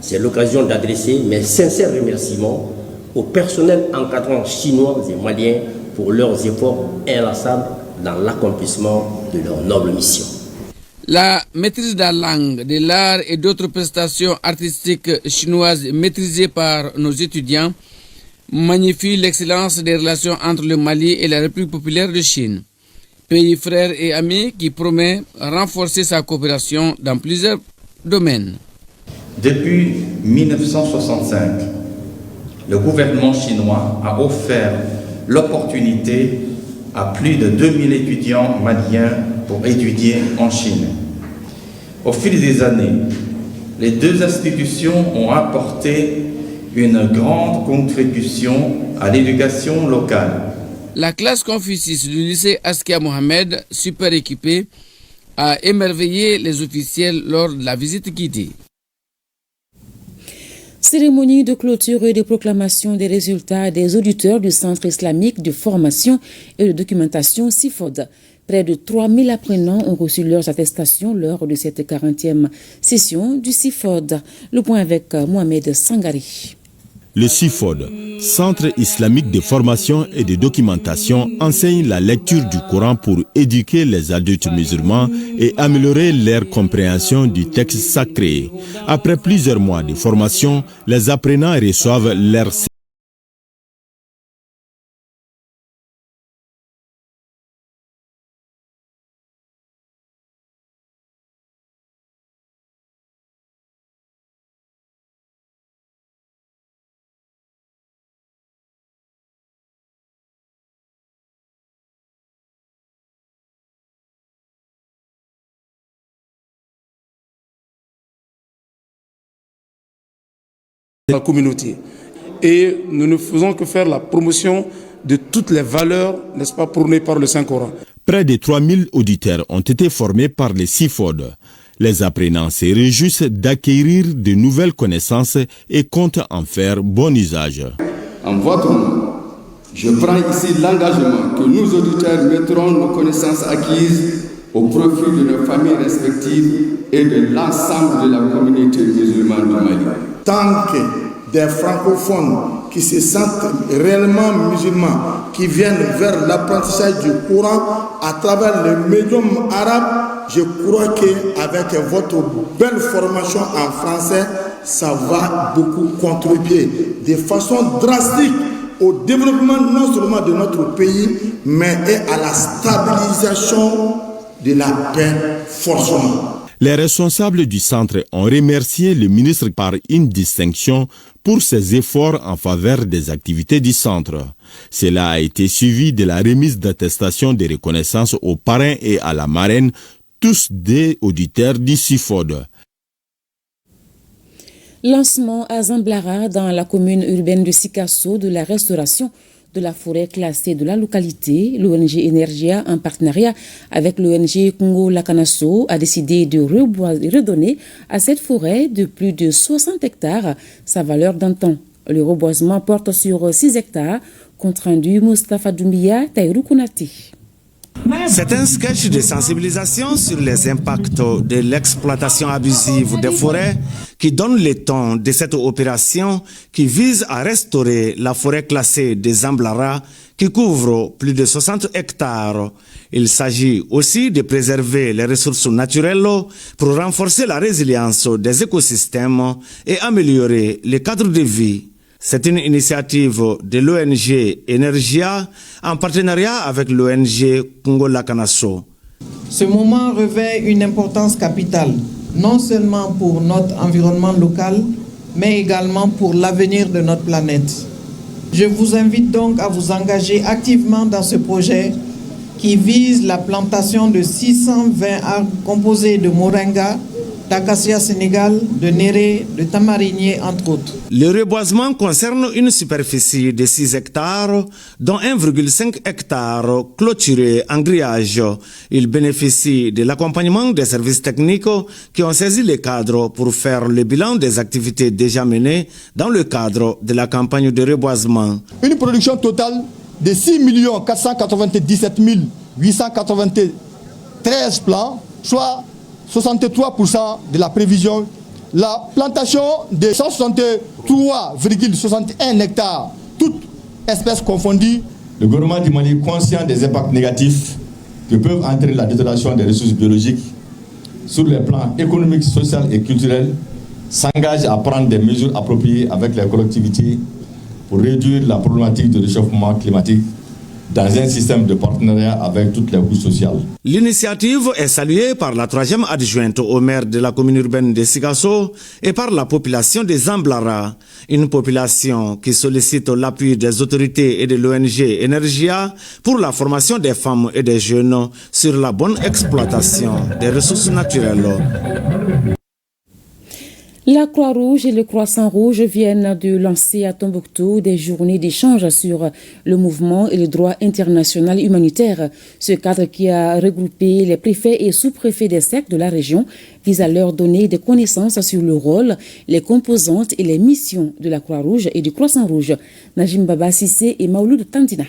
C'est l'occasion d'adresser mes sincères remerciements au personnel encadrant chinois et maliens pour leurs efforts inlassables dans l'accomplissement de leur noble mission. La maîtrise de la langue, de l'art et d'autres prestations artistiques chinoises maîtrisées par nos étudiants magnifie l'excellence des relations entre le Mali et la République populaire de Chine, pays frère et ami qui promet renforcer sa coopération dans plusieurs domaines. Depuis 1965, le gouvernement chinois a offert l'opportunité à plus de 2000 étudiants maliens pour étudier en Chine. Au fil des années, les deux institutions ont apporté une grande contribution à l'éducation locale. La classe Confucius du lycée Askia Mohamed, super équipée, a émerveillé les officiels lors de la visite guidée. Cérémonie de clôture et de proclamation des résultats des auditeurs du Centre islamique de formation et de documentation CIFOD. Près de 3000 apprenants ont reçu leurs attestations lors de cette 40e session du CIFOD. Le point avec Mohamed Sangari. Le CIFOD, Centre islamique de formation et de documentation, enseigne la lecture du Coran pour éduquer les adultes musulmans et améliorer leur compréhension du texte sacré. Après plusieurs mois de formation, les apprenants reçoivent leur la communauté. Et nous ne faisons que faire la promotion de toutes les valeurs, n'est-ce pas, prônées par le Saint-Coran. Près de 3000 auditeurs ont été formés par les CIFOD. Les apprenants se réjouissent d'acquérir de nouvelles connaissances et comptent en faire bon usage. En votre nom, je prends ici l'engagement que nous auditeurs mettrons nos connaissances acquises au profit de nos familles respectives et de l'ensemble de la communauté musulmane du Mali. Tant que des francophones qui se sentent réellement musulmans, qui viennent vers l'apprentissage du Coran à travers le médium arabe, je crois qu'avec votre belle formation en français, ça va beaucoup contribuer de façon drastique au développement non seulement de notre pays, mais et à la stabilisation de la paix forcément. Les responsables du centre ont remercié le ministre par une distinction pour ses efforts en faveur des activités du centre. Cela a été suivi de la remise d'attestation de reconnaissance aux parrains et à la marraine, tous des auditeurs du CIFOD. Lancement à Zamblara, dans la commune urbaine de Sikasso, de la restauration de la forêt classée de la localité. L'ONG Energia, en partenariat avec l'ONG Congo Lakanasso, a décidé de redonner à cette forêt de plus de 60 hectares sa valeur d'antan. Le reboisement porte sur 6 hectares, compte rendu Moustapha Doumbia, Taïrou Konati. C'est un sketch de sensibilisation sur les impacts de l'exploitation abusive des forêts qui donne le ton de cette opération qui vise à restaurer la forêt classée de Zamblara qui couvre plus de 60 hectares. Il s'agit aussi de préserver les ressources naturelles pour renforcer la résilience des écosystèmes et améliorer le cadre de vie. C'est une initiative de l'ONG Energia en partenariat avec l'ONG Congo Lakanasso. Ce moment revêt une importance capitale, non seulement pour notre environnement local, mais également pour l'avenir de notre planète. Je vous invite donc à vous engager activement dans ce projet qui vise la plantation de 620 arbres composés de moringa, d'Acacia Sénégal, de Néré, de Tamarinier, entre autres. Le reboisement concerne une superficie de 6 hectares, dont 1,5 hectare clôturé en grillage. Il bénéficie de l'accompagnement des services techniques qui ont saisi les cadres pour faire le bilan des activités déjà menées dans le cadre de la campagne de reboisement. Une production totale de 6 497 893 plants, soit 63% de la prévision. La plantation de 163,61 hectares, toutes espèces confondues. Le gouvernement du Mali, conscient des impacts négatifs que peuvent entraîner la détérioration des ressources biologiques sur les plans économiques, social et culturel, s'engage à prendre des mesures appropriées avec les collectivités pour réduire la problématique de réchauffement climatique dans un système de partenariat avec toutes les couches sociales. L'initiative est saluée par la 3e adjointe au maire de la commune urbaine de Sikasso et par la population de Zamblara, une population qui sollicite l'appui des autorités et de l'ONG Energia pour la formation des femmes et des jeunes sur la bonne exploitation des ressources naturelles. La Croix-Rouge et le Croissant-Rouge viennent de lancer à Tombouctou des journées d'échange sur le mouvement et le droit international humanitaire. Ce cadre qui a regroupé les préfets et sous-préfets des sectes de la région vise à leur donner des connaissances sur le rôle, les composantes et les missions de la Croix-Rouge et du Croissant-Rouge. Najim Baba Sissé et Maouloud Tandina.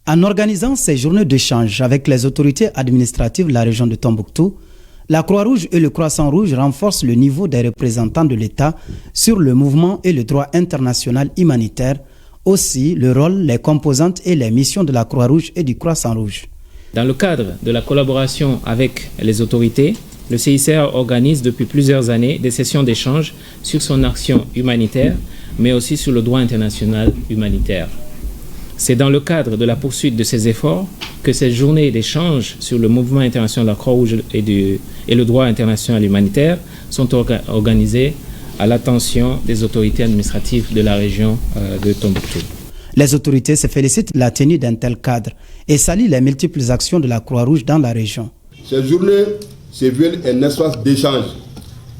En organisant ces journées d'échange avec les autorités administratives de la région de Tombouctou, la Croix-Rouge et le Croissant-Rouge renforcent le niveau des représentants de l'État sur le mouvement et le droit international humanitaire, aussi le rôle, les composantes et les missions de la Croix-Rouge et du Croissant-Rouge. Dans le cadre de la collaboration avec les autorités, le CICR organise depuis plusieurs années des sessions d'échange sur son action humanitaire, mais aussi sur le droit international humanitaire. C'est dans le cadre de la poursuite de ces efforts que ces journées d'échange sur le mouvement international de la Croix-Rouge et le droit international humanitaire sont organisées à l'attention des autorités administratives de la région de Tombouctou. Les autorités se félicitent de la tenue d'un tel cadre et saluent les multiples actions de la Croix-Rouge dans la région. Ces journées se veulent un espace d'échange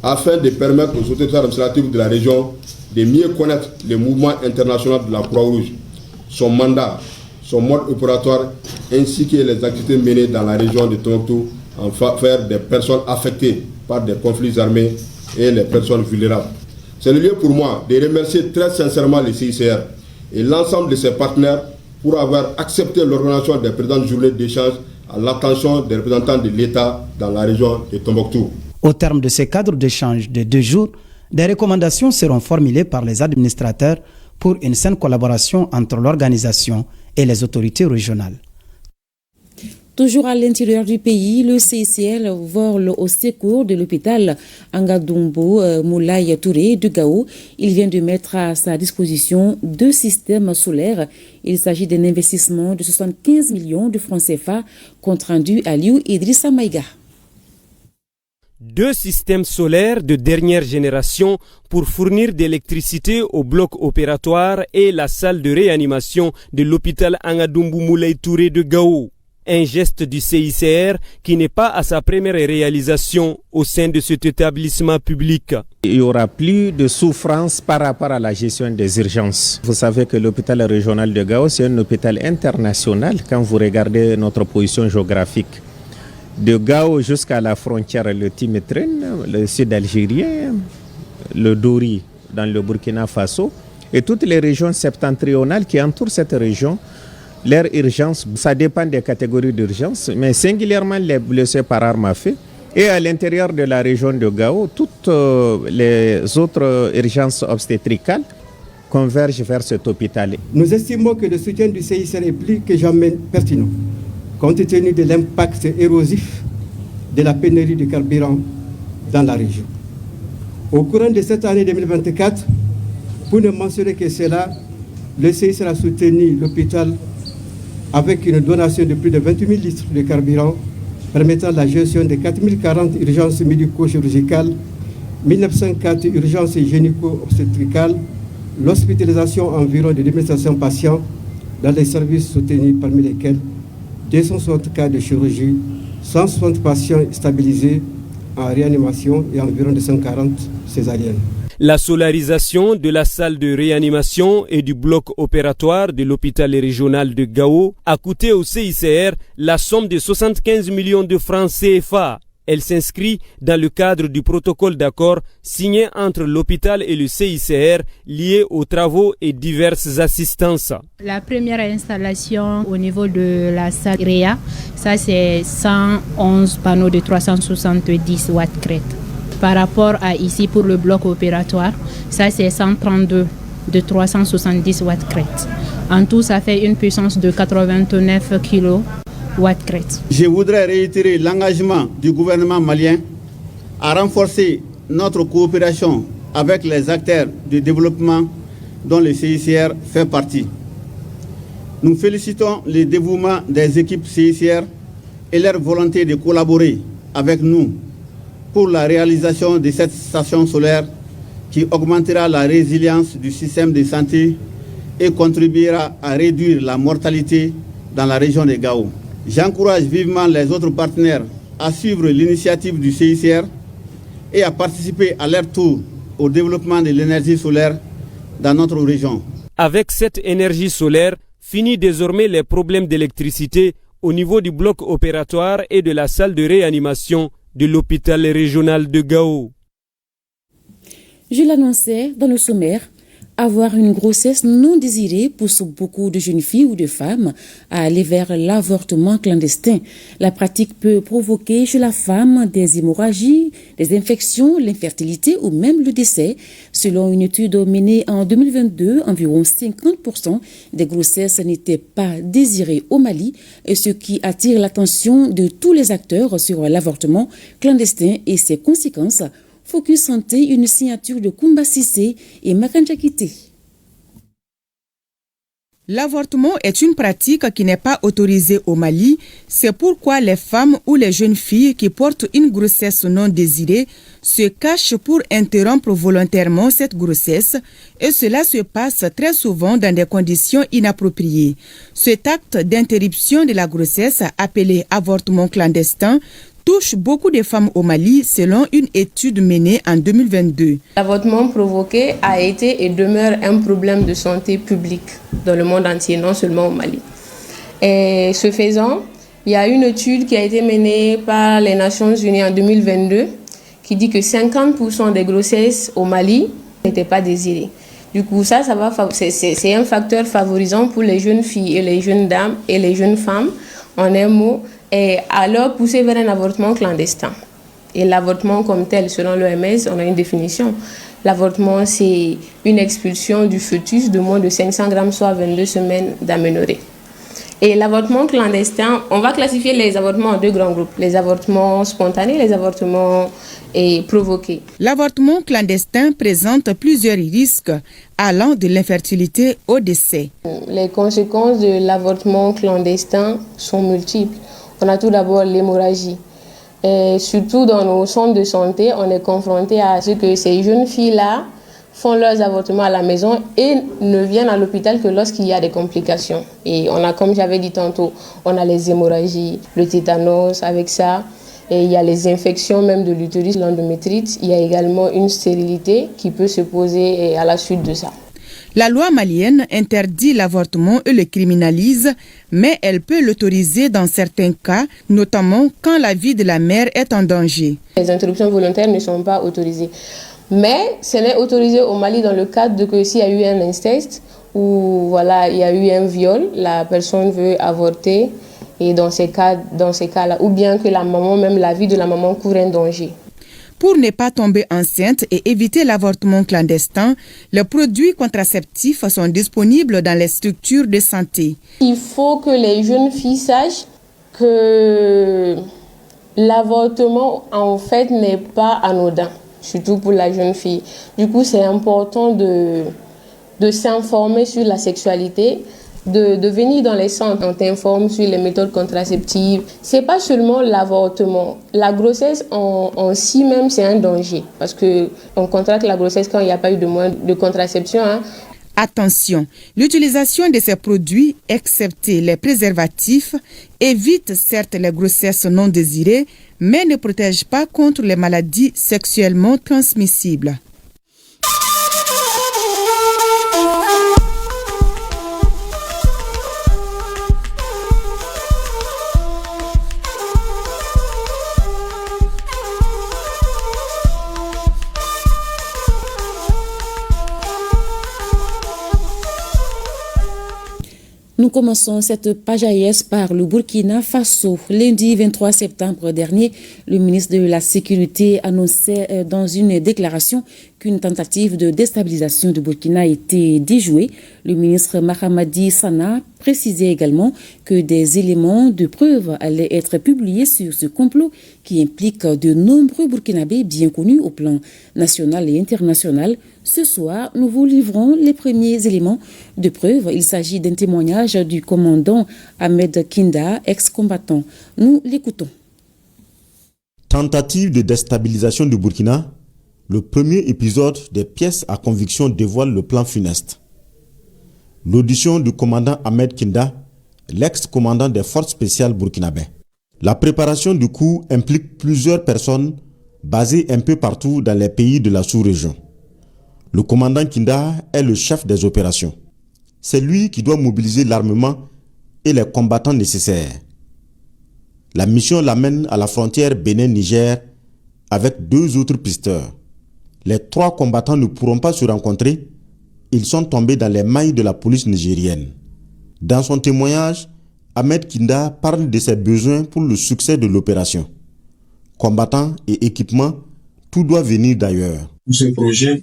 afin de permettre aux autorités administratives de la région de mieux connaître le mouvement international de la Croix-Rouge, son mandat, son mode opératoire, ainsi que les activités menées dans la région de Tombouctou en faveur des personnes affectées par des conflits armés et les personnes vulnérables. C'est le lieu pour moi de remercier très sincèrement le CICR et l'ensemble de ses partenaires pour avoir accepté l'organisation des présentes journées d'échange à l'attention des représentants de l'État dans la région de Tombouctou. Au terme de ces cadres d'échange de 2 jours, des recommandations seront formulées par les administrateurs pour une saine collaboration entre l'organisation et les autorités régionales. Toujours à l'intérieur du pays, le CICR vole au secours de l'hôpital Angadumbu Moulay Touré de Gao. Il vient de mettre à sa disposition 2 systèmes solaires. Il s'agit d'un investissement de 75 millions de francs CFA, compte rendu à Liu Idrissa Maïga. 2 systèmes solaires de dernière génération pour fournir d'électricité au bloc opératoire et la salle de réanimation de l'hôpital Angadumbu Moulay Touré de Gao. Un geste du CICR qui n'est pas à sa première réalisation au sein de cet établissement public. Il n'y aura plus de souffrance par rapport à la gestion des urgences. Vous savez que l'hôpital régional de Gao, c'est un hôpital international quand vous regardez notre position géographique. De Gao jusqu'à la frontière, le Timétrine, le sud algérien, le Dori dans le Burkina Faso et toutes les régions septentrionales qui entourent cette région. Leur urgence, ça dépend des catégories d'urgence, mais singulièrement les blessés par arme à feu. Et à l'intérieur de la région de Gao, toutes les autres urgences obstétricales convergent vers cet hôpital. Nous estimons que le soutien du CICR est plus que jamais pertinent, compte tenu de l'impact érosif de la pénurie de carburant dans la région. Au courant de cette année 2024, pour ne mentionner que cela, le CICR a soutenu l'hôpital avec une donation de plus de 28 000 litres de carburant permettant la gestion de 4040 urgences médico-chirurgicales, 1904 urgences hygiénico-obstétricales, l'hospitalisation environ de 2500 patients dans les services soutenus, parmi lesquels 260 cas de chirurgie, 160 patients stabilisés en réanimation et environ 240 césariennes. La solarisation de la salle de réanimation et du bloc opératoire de l'hôpital régional de Gao a coûté au CICR la somme de 75 millions de francs CFA. Elle s'inscrit dans le cadre du protocole d'accord signé entre l'hôpital et le CICR lié aux travaux et diverses assistances. La première installation au niveau de la salle REA, ça c'est 111 panneaux de 370 watts crête. Par rapport à ici pour le bloc opératoire, ça c'est 132 de 370 watts crête. En tout, ça fait une puissance de 89 kW crête. Je voudrais réitérer l'engagement du gouvernement malien à renforcer notre coopération avec les acteurs du développement dont le CICR fait partie. Nous félicitons le dévouement des équipes CICR et leur volonté de collaborer avec nous pour la réalisation de cette station solaire qui augmentera la résilience du système de santé et contribuera à réduire la mortalité dans la région de Gao. J'encourage vivement les autres partenaires à suivre l'initiative du CICR et à participer à leur tour au développement de l'énergie solaire dans notre région. Avec cette énergie solaire, fini désormais les problèmes d'électricité au niveau du bloc opératoire et de la salle de réanimation de l'hôpital régional de Gao. Je l'annonçais dans le sommaire, avoir une grossesse non désirée pousse beaucoup de jeunes filles ou de femmes à aller vers l'avortement clandestin. La pratique peut provoquer chez la femme des hémorragies, des infections, l'infertilité ou même le décès. Selon une étude menée en 2022, environ 50% des grossesses n'étaient pas désirées au Mali, ce qui attire l'attention de tous les acteurs sur l'avortement clandestin et ses conséquences. Focus Santé, une signature de Koumba Sissé et Makanjakité. L'avortement est une pratique qui n'est pas autorisée au Mali. C'est pourquoi les femmes ou les jeunes filles qui portent une grossesse non désirée se cachent pour interrompre volontairement cette grossesse et cela se passe très souvent dans des conditions inappropriées. Cet acte d'interruption de la grossesse, appelé avortement clandestin, touche beaucoup de femmes au Mali selon une étude menée en 2022. L'avortement provoqué a été et demeure un problème de santé publique dans le monde entier, non seulement au Mali. Et ce faisant, Il y a une étude qui a été menée par les Nations Unies en 2022 qui dit que 50% des grossesses au Mali n'étaient pas désirées. Du coup, c'est un facteur favorisant pour les jeunes filles et les jeunes dames et les jeunes femmes, en un mot, et à leur pousser vers un avortement clandestin. Et l'avortement comme tel, selon l'OMS, on a une définition. L'avortement, c'est une expulsion du fœtus de moins de 500 grammes, soit 22 semaines d'aménorrhée. Et l'avortement clandestin, on va classifier les avortements en deux grands groupes. Les avortements spontanés, les avortements provoqués. L'avortement clandestin présente plusieurs risques allant de l'infertilité au décès. Les conséquences de l'avortement clandestin sont multiples. On a tout d'abord l'hémorragie. Et surtout dans nos centres de santé, on est confronté à ce que ces jeunes filles-là font leurs avortements à la maison et ne viennent à l'hôpital que lorsqu'il y a des complications. Et on a, comme j'avais dit tantôt, on a les hémorragies, le tétanos avec ça, et il y a les infections même de l'utérus, l'endométrite. Il y a également une stérilité qui peut se poser à la suite de ça. La loi malienne interdit l'avortement et le criminalise, mais elle peut l'autoriser dans certains cas, notamment quand la vie de la mère est en danger. Les interruptions volontaires ne sont pas autorisées. Mais ce n'est autorisé au Mali dans le cadre de que s'il y a eu un inceste ou voilà, il y a eu un viol, la personne veut avorter et dans ces cas-là, ou bien que la maman, même la vie de la maman court un danger. Pour ne pas tomber enceinte et éviter l'avortement clandestin, les produits contraceptifs sont disponibles dans les structures de santé. Il faut que les jeunes filles sachent que l'avortement en fait n'est pas anodin, surtout pour la jeune fille. Du coup, c'est important de s'informer sur la sexualité, de venir dans les centres, on t'informe sur les méthodes contraceptives. C'est pas seulement l'avortement. La grossesse en si même, c'est un danger parce que on contracte la grossesse quand il n'y a pas eu de moyen de contraception. Attention, l'utilisation de ces produits, excepté les préservatifs, évite certes les grossesses non désirées, mais ne protège pas contre les maladies sexuellement transmissibles. Nous commençons cette page AES par le Burkina Faso. Lundi 23 septembre dernier, le ministre de la Sécurité annonçait dans une déclaration qu'une tentative de déstabilisation du Burkina a été déjouée. Le ministre Mahamadi Sana précisait également que des éléments de preuve allaient être publiés sur ce complot qui implique de nombreux Burkinabés bien connus au plan national et international. Ce soir, nous vous livrons les premiers éléments de preuve. Il s'agit d'un témoignage du commandant Ahmed Kinda, ex-combattant. Nous l'écoutons. Tentative de déstabilisation du Burkina. Le premier épisode des pièces à conviction dévoile le plan funeste. L'audition du commandant Ahmed Kinda, l'ex-commandant des forces spéciales burkinabais. La préparation du coup implique plusieurs personnes basées un peu partout dans les pays de la sous-région. Le commandant Kinda est le chef des opérations. C'est lui qui doit mobiliser l'armement et les combattants nécessaires. La mission l'amène à la frontière Bénin-Niger avec 2 autres pisteurs. Les 3 combattants ne pourront pas se rencontrer. Ils sont tombés dans les mailles de la police nigérienne. Dans son témoignage, Ahmed Kinda parle de ses besoins pour le succès de l'opération. Combattants et équipements, tout doit venir d'ailleurs. Pour ce projet,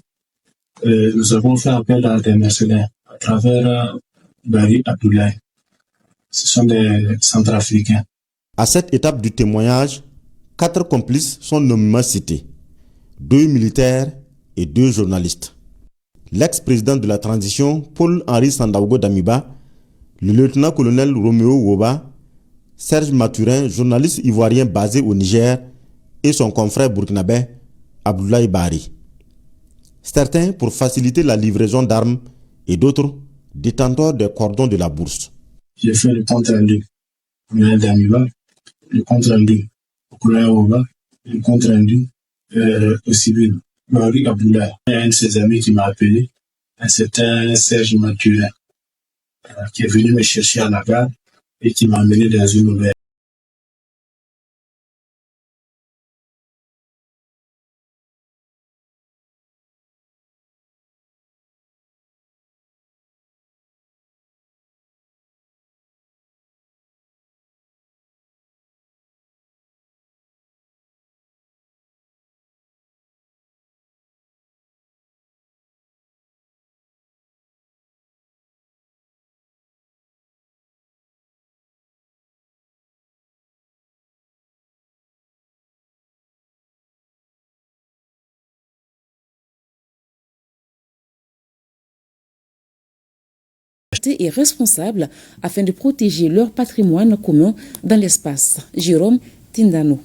nous avons fait appel à des mercenaires à travers Bari Abdoulaye. Ce sont des Centrafricains. À cette étape du témoignage, 4 complices sont nommément cités. 2 militaires et 2 journalistes. L'ex-président de la transition, Paul-Henri Sandaogo Damiba, le lieutenant-colonel Roméo Woba, Serge Maturin, journaliste ivoirien basé au Niger, et son confrère burkinabé, Abdoulaye Bari. Certains pour faciliter la livraison d'armes et d'autres détenteurs des cordons de la bourse. J'ai fait le compte-rendu au colonel Damiba, le compte-rendu au colonel Woba, le compte-rendu au civil. Bari Abdoulaye, il y a un de ses amis qui m'a appelé, un certain Serge Maturin, qui est venu me chercher à la gare et qui m'a amené dans une auberge. liberté et responsables afin de protéger leur patrimoine commun dans l'espace. Jérôme Tindano.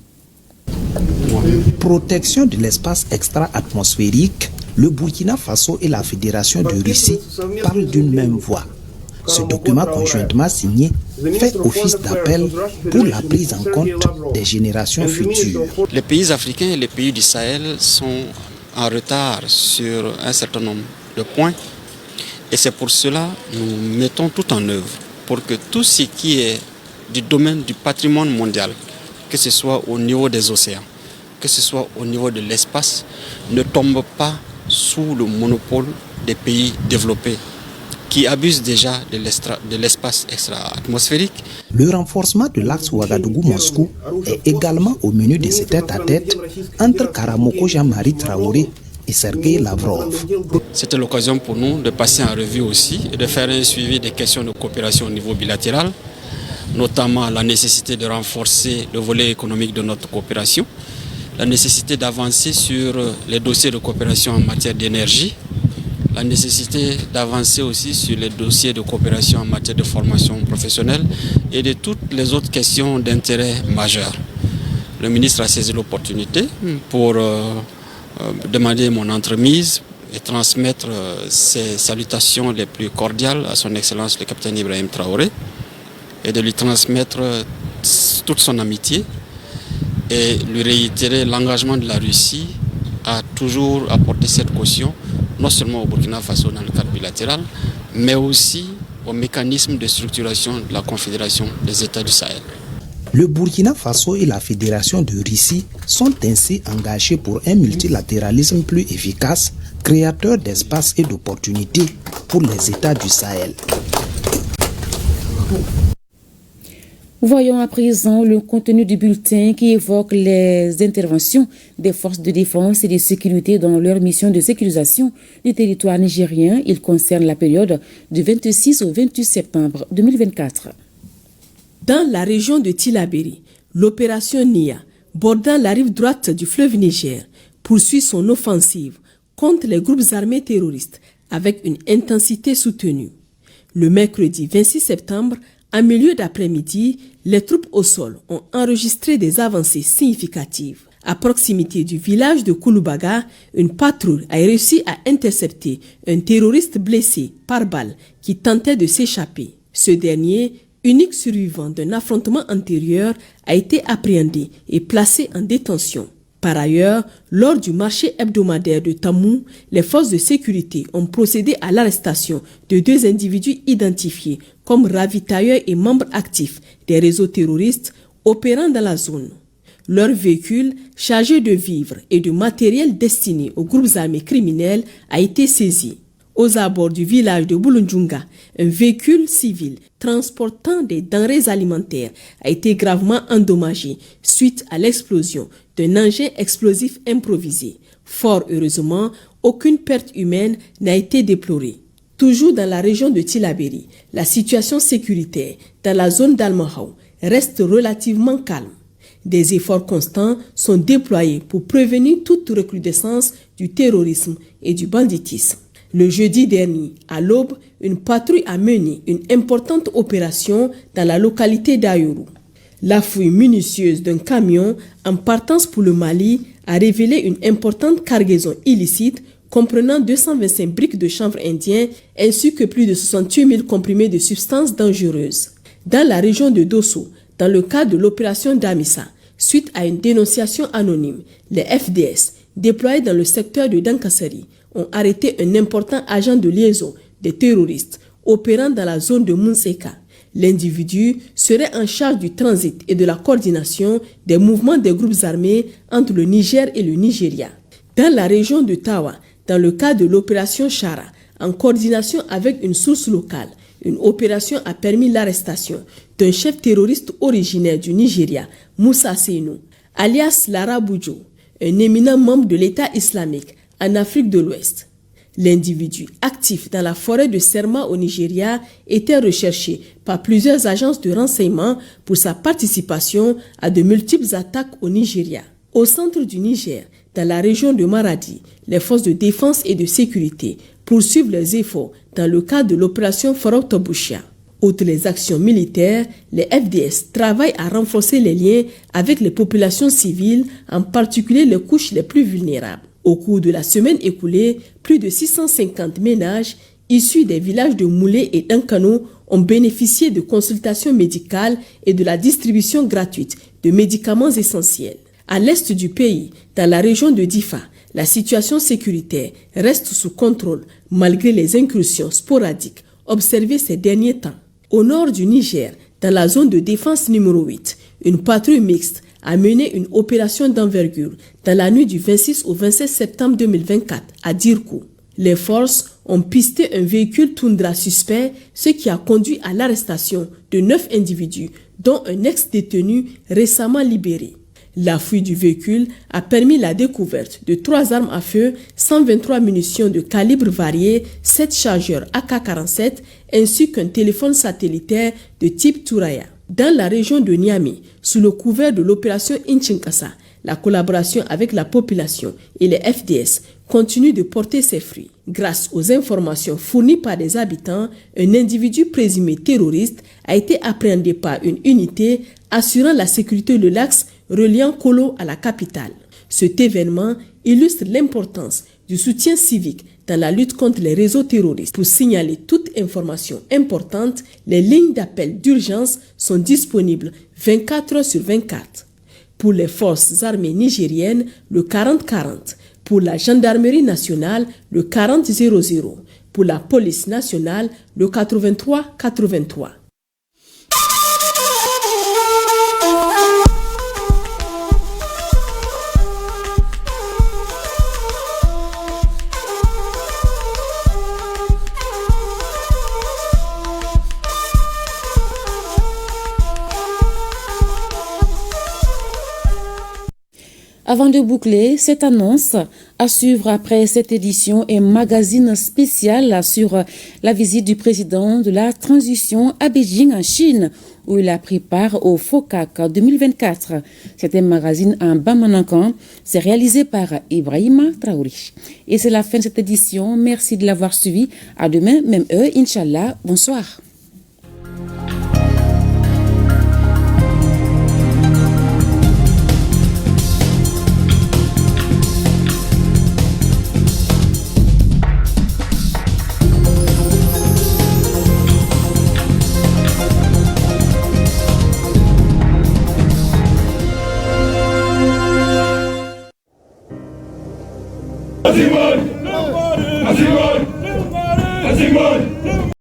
Protection de l'espace extra-atmosphérique, le Burkina Faso et la Fédération de Russie parlent d'une même voix. Ce document conjointement signé fait office d'appel pour la prise en compte des générations futures. Les pays africains et les pays du Sahel sont en retard sur un certain nombre de points et c'est pour cela que nous mettons tout en œuvre pour que tout ce qui est du domaine du patrimoine mondial, que ce soit au niveau des océans, que ce soit au niveau de l'espace, ne tombe pas sous le monopole des pays développés qui abusent déjà de l'espace extra-atmosphérique. Le renforcement de l'axe Ouagadougou-Moscou est également au menu de ce tête-à-tête entre Karamoko Jean-Marie Traoré et Sergei Lavrov. C'était l'occasion pour nous de passer en revue aussi et de faire un suivi des questions de coopération au niveau bilatéral, notamment la nécessité de renforcer le volet économique de notre coopération, la nécessité d'avancer sur les dossiers de coopération en matière d'énergie, la nécessité d'avancer aussi sur les dossiers de coopération en matière de formation professionnelle et de toutes les autres questions d'intérêt majeur. Le ministre a saisi l'opportunité pour demander mon entremise et transmettre ses salutations les plus cordiales à son Excellence le capitaine Ibrahim Traoré et de lui transmettre toute son amitié et lui réitérer l'engagement de la Russie à toujours apporter cette caution, non seulement au Burkina Faso dans le cadre bilatéral, mais aussi au mécanisme de structuration de la Confédération des États du Sahel. Le Burkina Faso et la Fédération de Russie sont ainsi engagés pour un multilatéralisme plus efficace, créateur d'espace et d'opportunités pour les États du Sahel. Voyons à présent le contenu du bulletin qui évoque les interventions des forces de défense et de sécurité dans leur mission de sécurisation du territoire nigérien. Il concerne la période du 26 au 28 septembre 2024. Dans la région de Tillabéri, l'opération NIA, bordant la rive droite du fleuve Niger, poursuit son offensive contre les groupes armés terroristes avec une intensité soutenue. Le mercredi 26 septembre, en milieu d'après-midi, les troupes au sol ont enregistré des avancées significatives. À proximité du village de Kouloubaga, une patrouille a réussi à intercepter un terroriste blessé par balle qui tentait de s'échapper. Ce dernier, unique survivant d'un affrontement antérieur, a été appréhendé et placé en détention. Par ailleurs, lors du marché hebdomadaire de Tamou, les forces de sécurité ont procédé à l'arrestation de 2 individus identifiés comme ravitailleurs et membres actifs des réseaux terroristes opérant dans la zone. Leur véhicule, chargé de vivres et de matériel destiné aux groupes armés criminels, a été saisi. Aux abords du village de Boulundjunga, un véhicule civil transportant des denrées alimentaires a été gravement endommagé suite à l'explosion d'un engin explosif improvisé. Fort heureusement, aucune perte humaine n'a été déplorée. Toujours dans la région de Tillabéri, la situation sécuritaire dans la zone d'Almahou reste relativement calme. Des efforts constants sont déployés pour prévenir toute recrudescence du terrorisme et du banditisme. Le jeudi dernier, à l'aube, une patrouille a mené une importante opération dans la localité d'Ayourou. La fouille minutieuse d'un camion en partance pour le Mali a révélé une importante cargaison illicite comprenant 225 briques de chanvre indien ainsi que plus de 68 000 comprimés de substances dangereuses. Dans la région de Dosso, dans le cadre de l'opération Damissa, suite à une dénonciation anonyme, les FDS, déployés dans le secteur de Dankassari, ont arrêté un important agent de liaison des terroristes opérant dans la zone de Munseka. L'individu serait en charge du transit et de la coordination des mouvements des groupes armés entre le Niger et le Nigeria. Dans la région de Tawa, dans le cadre de l'opération Chara, en coordination avec une source locale, une opération a permis l'arrestation d'un chef terroriste originaire du Nigeria, Moussa Seynou, alias Lara Boudjo, un éminent membre de l'État islamique en Afrique de l'Ouest. L'individu actif dans la forêt de Serma au Nigeria était recherché par plusieurs agences de renseignement pour sa participation à de multiples attaques au Nigeria. Au centre du Niger, dans la région de Maradi, les forces de défense et de sécurité poursuivent leurs efforts dans le cadre de l'opération Farok-Tobouchia. Outre les actions militaires, les FDS travaillent à renforcer les liens avec les populations civiles, en particulier les couches les plus vulnérables. Au cours de la semaine écoulée, plus de 650 ménages issus des villages de Moulé et d'Ankano ont bénéficié de consultations médicales et de la distribution gratuite de médicaments essentiels. À l'est du pays, dans la région de Difa, la situation sécuritaire reste sous contrôle malgré les incursions sporadiques observées ces derniers temps. Au nord du Niger, dans la zone de défense numéro 8, une patrouille mixte a mené une opération d'envergure dans la nuit du 26 au 27 septembre 2024 à Dirkou. Les forces ont pisté un véhicule Tundra suspect, ce qui a conduit à l'arrestation de 9 individus, dont un ex-détenu récemment libéré. La fuite du véhicule a permis la découverte de 3 armes à feu, 123 munitions de calibre varié, 7 chargeurs AK-47 ainsi qu'un téléphone satellitaire de type Touraya. Dans la région de Niamey, sous le couvert de l'opération Inchinkasa, la collaboration avec la population et les FDS continue de porter ses fruits. Grâce aux informations fournies par des habitants, un individu présumé terroriste a été appréhendé par une unité assurant la sécurité de l'axe reliant Kolo à la capitale. Cet événement illustre l'importance du soutien civique dans la lutte contre les réseaux terroristes. Pour signaler toute information importante, les lignes d'appel d'urgence sont disponibles 24 heures sur 24. Pour les forces armées nigériennes, le 40-40. Pour la gendarmerie nationale, le 40-00. Pour la police nationale, le 83-83. Avant de boucler cette annonce, à suivre après cette édition un magazine spécial sur la visite du président de la transition à Beijing en Chine, où il a pris part au FOCAC 2024. C'est un magazine en Bamanankan. C'est réalisé par Ibrahima Traouri. Et c'est la fin de cette édition. Merci de l'avoir suivi. À demain, même heure, Inch'Allah. Bonsoir.